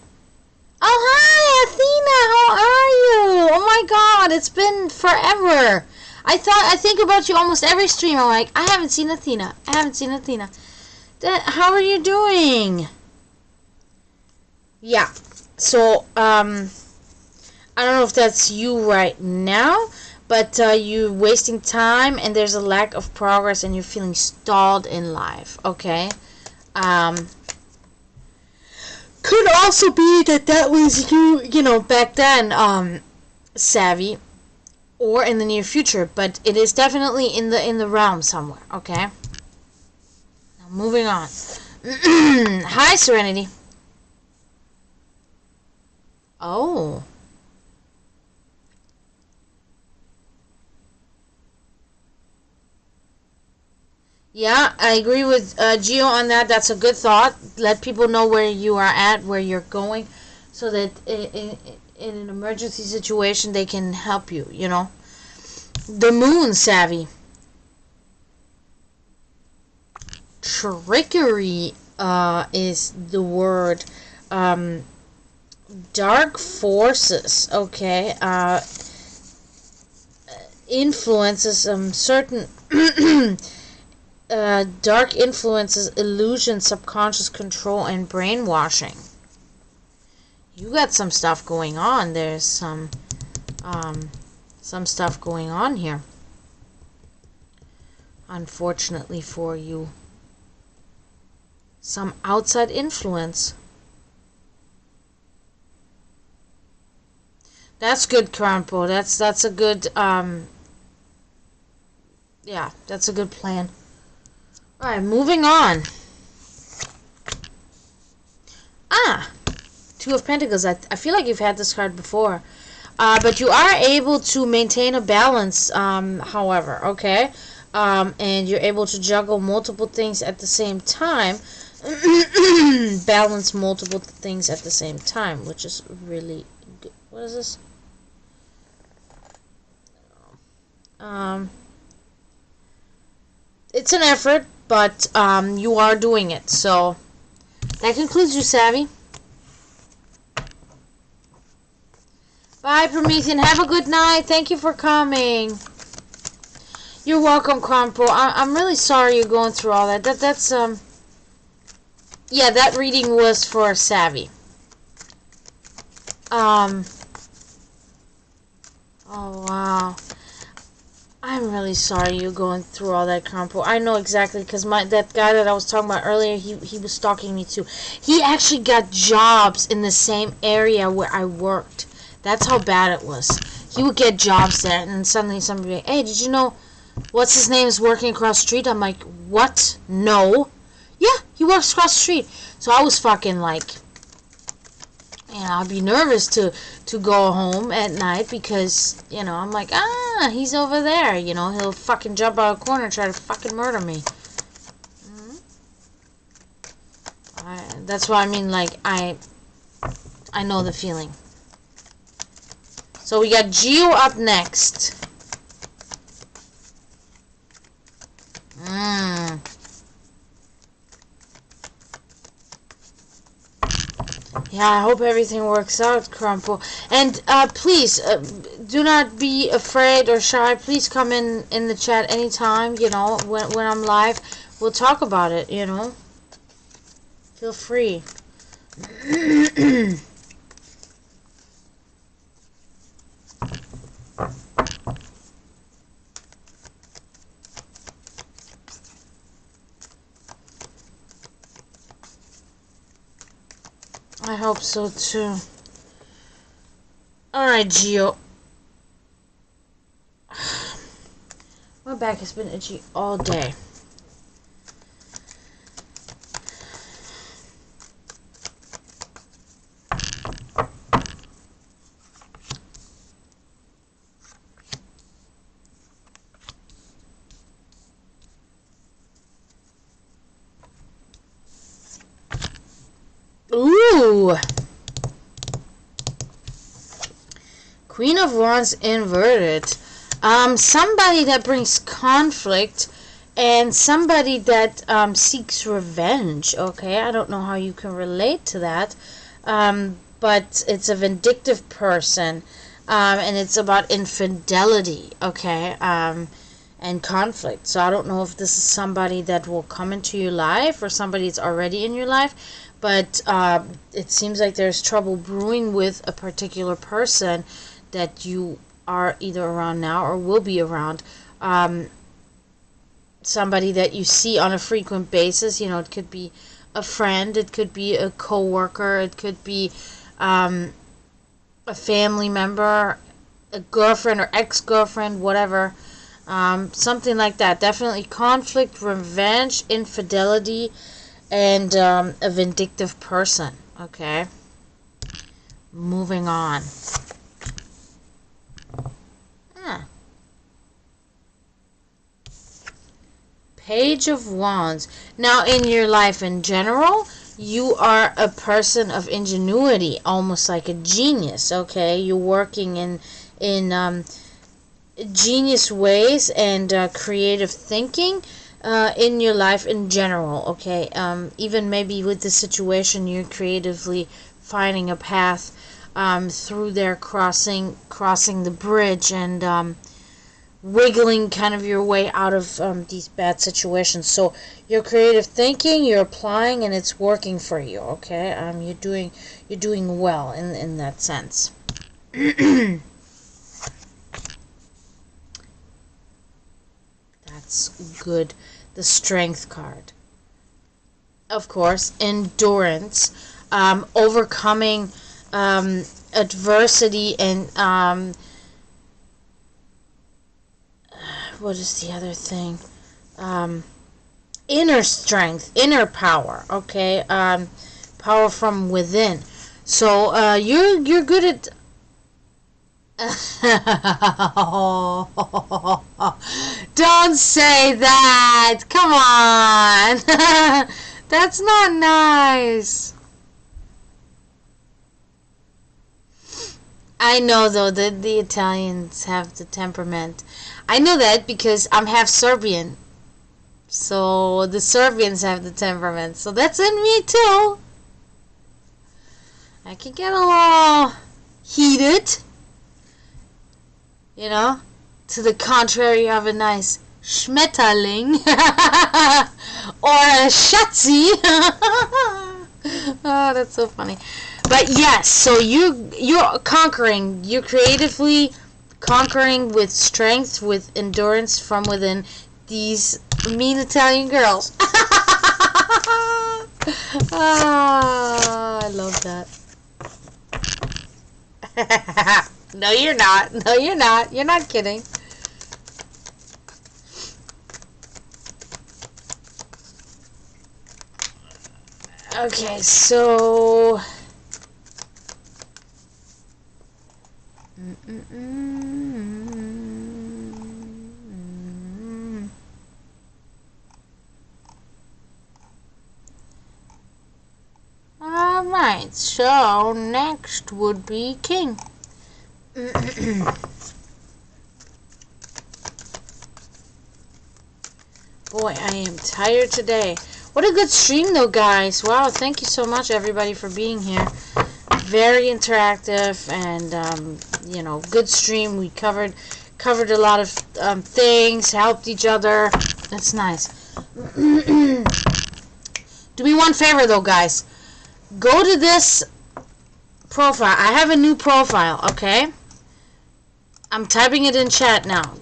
Oh, hi, Athena. How are you? Oh, my God. It's been forever. I think about you almost every stream. I'm like, I haven't seen Athena. I haven't seen Athena. How are you doing? Yeah. So, I don't know if that's you right now, but you're wasting time and there's a lack of progress and you're feeling stalled in life, okay? Could also be that was you know, back then, Savvy, or in the near future, but it is definitely in the realm somewhere, okay? Now, moving on. Hi, Serenity. Oh. Yeah, I agree with Gio on that. That's a good thought. Let people know where you are at, where you're going, so that in an emergency situation they can help you, you know. The moon, Savvy. Trickery is the word. Dark forces, okay. Influences, certain dark influences, illusion, subconscious control, and brainwashing. You got some stuff going on. There's some stuff going on here. Unfortunately for you. Some outside influence. That's good, Krampo. That's a good, yeah, that's a good plan. Alright, moving on. Two of Pentacles. I feel like you've had this card before. But you are able to maintain a balance, however, okay? And you're able to juggle multiple things at the same time. Balance multiple things at the same time, which is really good. What is this? It's an effort, but you are doing it. So that concludes you, Savvy. Bye, Promethean. Have a good night. Thank you for coming. You're welcome, Krampo. I'm really sorry you're going through all that. That's yeah, that reading was for Savvy. Oh wow. I'm really sorry you're going through all that, Krampo. I know exactly, because that guy that I was talking about earlier, he was stalking me too. He actually got jobs in the same area where I worked. That's how bad it was. He would get jobs there, and then suddenly somebody would be like, hey, did you know what's his name is working across the street? I'm like, what? No. Yeah, he works across the street. So I was fucking like, you know, I'd be nervous to go home at night because, you know, I'm like, he's over there. You know, he'll fucking jump out of a corner and try to fucking murder me. That's why I mean, like, I know the feeling. So we got Geo up next. Yeah, I hope everything works out, Crumple. And please, do not be afraid or shy. Please come in the chat anytime, you know, when I'm live. We'll talk about it, you know. Feel free. I hope so too. Alright, Geo. My back has been itchy all day. Ooh! Queen of Wands inverted. Somebody that brings conflict and somebody that seeks revenge. Okay, I don't know how you can relate to that. But it's a vindictive person. and it's about infidelity, okay, and conflict. So I don't know if this is somebody that will come into your life or somebody that's already in your life, but it seems like there's trouble brewing with a particular person that you are either around now or will be around. Somebody that you see on a frequent basis. You know, it could be a friend, it could be a co-worker, it could be a family member, a girlfriend or ex-girlfriend, whatever. Something like that. Definitely conflict, revenge, infidelity, and a vindictive person. Okay. Moving on. Page of Wands. Now, in your life in general, you are a person of ingenuity, almost like a genius. Okay, you're working in genius ways and creative thinking in your life in general. Okay, even maybe with the situation, you're creatively finding a path through there, crossing the bridge, and wiggling kind of your way out of these bad situations. So your creative thinking, you're applying, and it's working for you. Okay, you're doing well in that sense. That's good. The Strength card, of course, endurance, overcoming adversity, and what is the other thing? Inner strength, inner power. Okay, power from within. So you're good at. Don't say that. Come on. That's not nice. I know, though, that the Italians have the temperament. I know that because I'm half Serbian. So the Serbians have the temperament. So that's in me, too. I can get a little heated. You know? To the contrary of a nice Schmetterling. Or a Schatzi. Oh, that's so funny. But yes, so you're conquering. You're creatively conquering with strength, with endurance from within these mean Italian girls. Ah, I love that. No, you're not. No, you're not. You're not kidding. Okay, so... Alright, so next would be King. Boy, I am tired today. What a good stream though, guys. Wow, thank you so much everybody for being here. Very interactive and you know, good stream. We covered a lot of things, helped each other. That's nice. Do me one favor though, guys. Go to this profile. I have a new profile, okay? I'm typing it in chat now.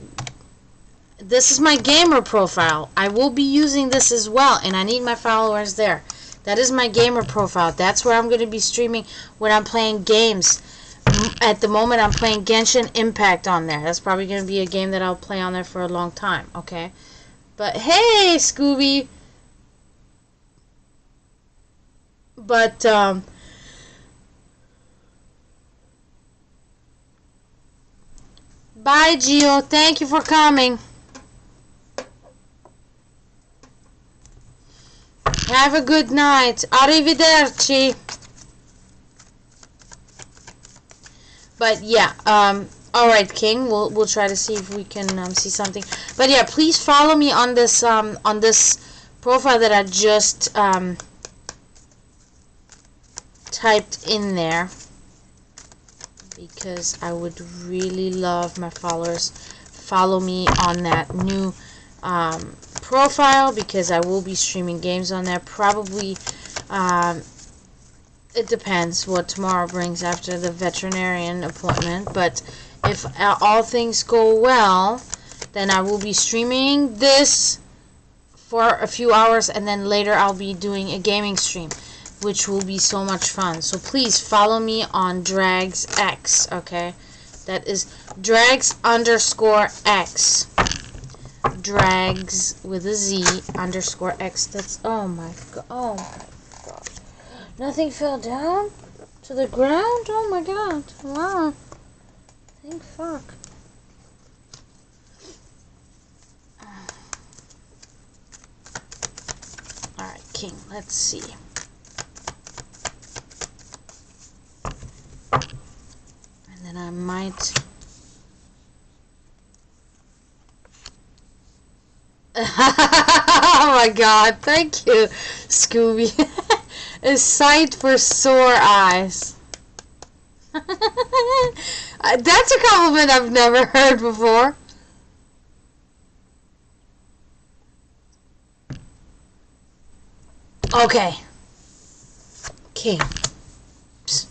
This is my gamer profile. I will be using this as well, and I need my followers there. That is my gamer profile. That's where I'm going to be streaming when I'm playing games. At the moment, I'm playing Genshin Impact on there. That's probably going to be a game that I'll play on there for a long time, okay? But hey, Scooby! But, bye, Gio. Thank you for coming. Have a good night. Arrivederci. But yeah, alright, King. We'll try to see if we can see something. But yeah, please follow me on this profile that I just typed in there. because I would really love my followers follow me on that new profile, because I will be streaming games on there. Probably, it depends what tomorrow brings after the veterinarian appointment, but if all things go well, then I will be streaming this for a few hours, and then later I'll be doing a gaming stream, which will be so much fun. So please follow me on DragsX, okay? That is Drags_X. Drags with a Z _X. That's, oh my god, oh my god. Nothing fell down to the ground? Oh my god, wow. Thank fuck. Alright, King, let's see. And then I might... Oh my god, thank you, Scooby. A sight for sore eyes. That's a compliment I've never heard before. Okay. King. Psst.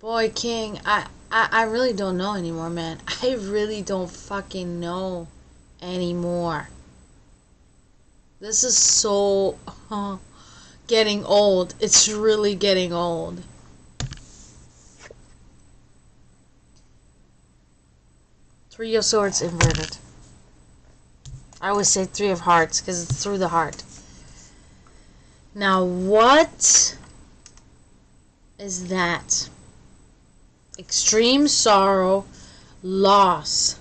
Boy, King, I really don't know anymore, man. I really don't fucking know anymore. This is so getting old. It's really getting old. Three of Swords inverted. I always say Three of Hearts because it's through the heart. Now, what is that? Extreme sorrow, loss.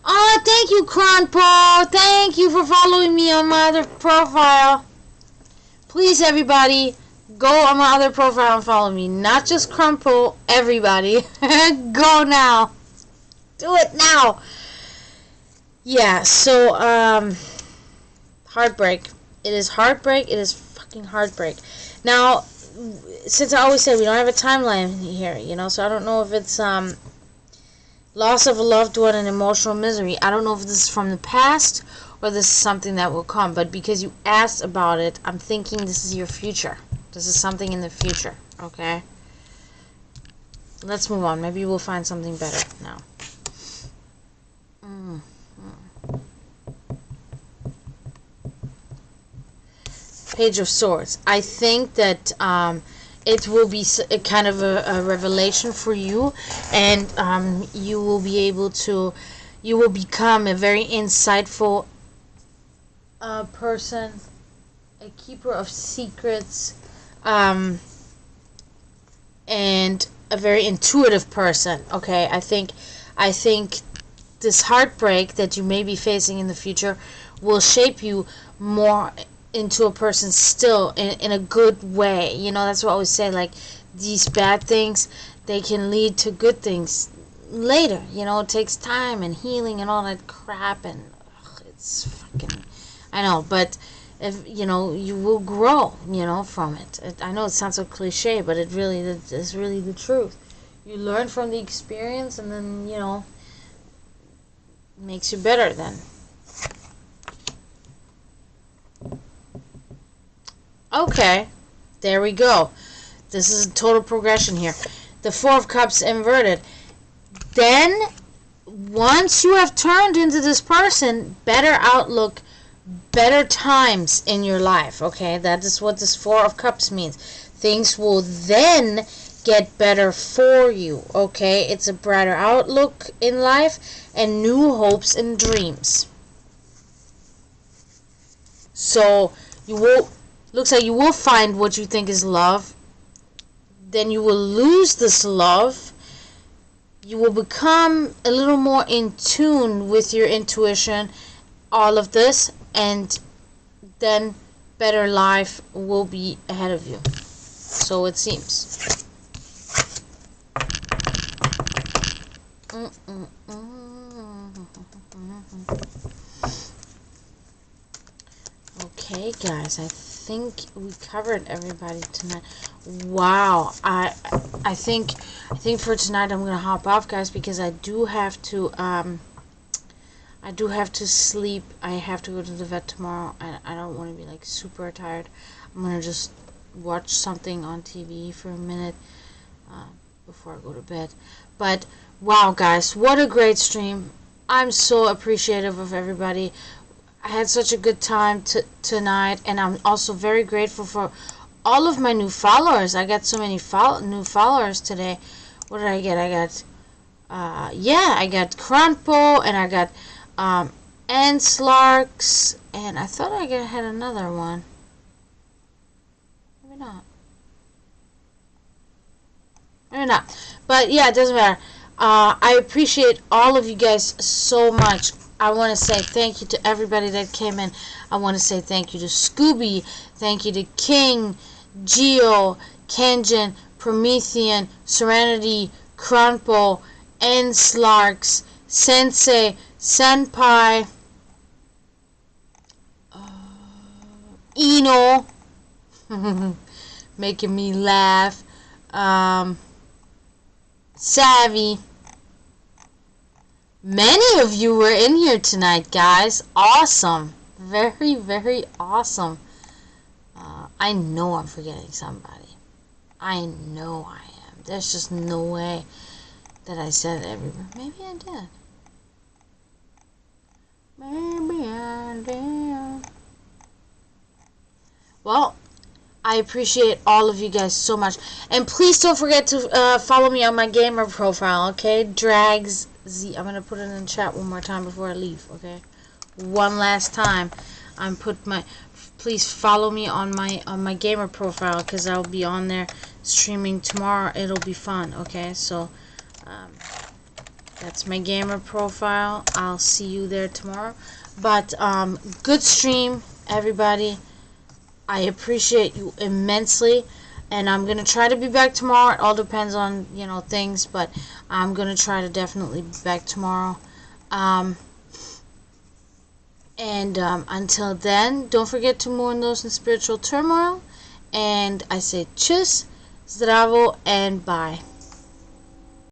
Oh, thank you, Cronpo. Thank you for following me on my other profile. Please, everybody, go on my other profile and follow me. Not just Cronpo, everybody. Go now. Do it now. Yeah, so, heartbreak. It is heartbreak. It is fucking heartbreak. Now, since I always say we don't have a timeline here, you know, so I don't know if it's, loss of a loved one and emotional misery. I don't know if this is from the past or this is something that will come, but because you asked about it, I'm thinking this is your future. This is something in the future, okay? Let's move on. Maybe we'll find something better now. Page of Swords. I think that it will be a kind of a revelation for you, and you will be able to, you will become a very insightful person, a keeper of secrets, and a very intuitive person. Okay, I think this heartbreak that you may be facing in the future will shape you more into a person still in a good way. You know, that's what I always say, like, these bad things, they can lead to good things later. You know, it takes time and healing and all that crap, and it's fucking, I know, but if, you know, you will grow, you know, from it. I know it sounds so cliche, but it really is really the truth. You learn from the experience, and then, you know, it makes you better then. Okay, there we go. This is a total progression here. The Four of Cups inverted. Then, once you have turned into this person, better outlook, better times in your life. Okay, that is what this Four of Cups means. Things will then get better for you. Okay, it's a brighter outlook in life and new hopes and dreams. So, you will... looks like you will find what you think is love. Then you will lose this love. You will become a little more in tune with your intuition. All of this. And then better life will be ahead of you. So it seems. Okay, guys. I think we covered everybody tonight. wow, I think for tonight I'm gonna hop off, guys, because I do have to sleep. I have to go to the vet tomorrow, and I don't want to be like super tired. I'm gonna just watch something on TV for a minute before I go to bed. But wow, guys, what a great stream. I'm so appreciative of everybody. I had such a good time tonight, and I'm also very grateful for all of my new followers. I got so many new followers today. What did I get? I got I got Kronpo, and I got Slarks, and I thought I had another one. Maybe not. Maybe not. But yeah, it doesn't matter. I appreciate all of you guys so much. I want to say thank you to everybody that came in. I want to say thank you to Scooby. Thank you to King, Geo, Kenjin, Promethean, Serenity, Kronpo, Slarks, Sensei, Senpai, Eno, making me laugh, Savvy. Many of you were in here tonight, guys. Awesome. Very, very awesome. I know I'm forgetting somebody. I know I am. There's just no way that I said everywhere. Maybe I did. Maybe I did. Well, I appreciate all of you guys so much. And please don't forget to follow me on my gamer profile, okay? Drags Z. I'm going to put it in the chat one more time before I leave, okay? One last time. Please follow me on my gamer profile, because I'll be on there streaming tomorrow. It'll be fun, okay? So that's my gamer profile. I'll see you there tomorrow. But good stream, everybody. I appreciate you immensely, and I'm gonna try to be back tomorrow. It all depends on things, but I'm gonna try to definitely be back tomorrow. Until then, don't forget to mourn those in spiritual turmoil. And I say tschüss, zdravo, and bye.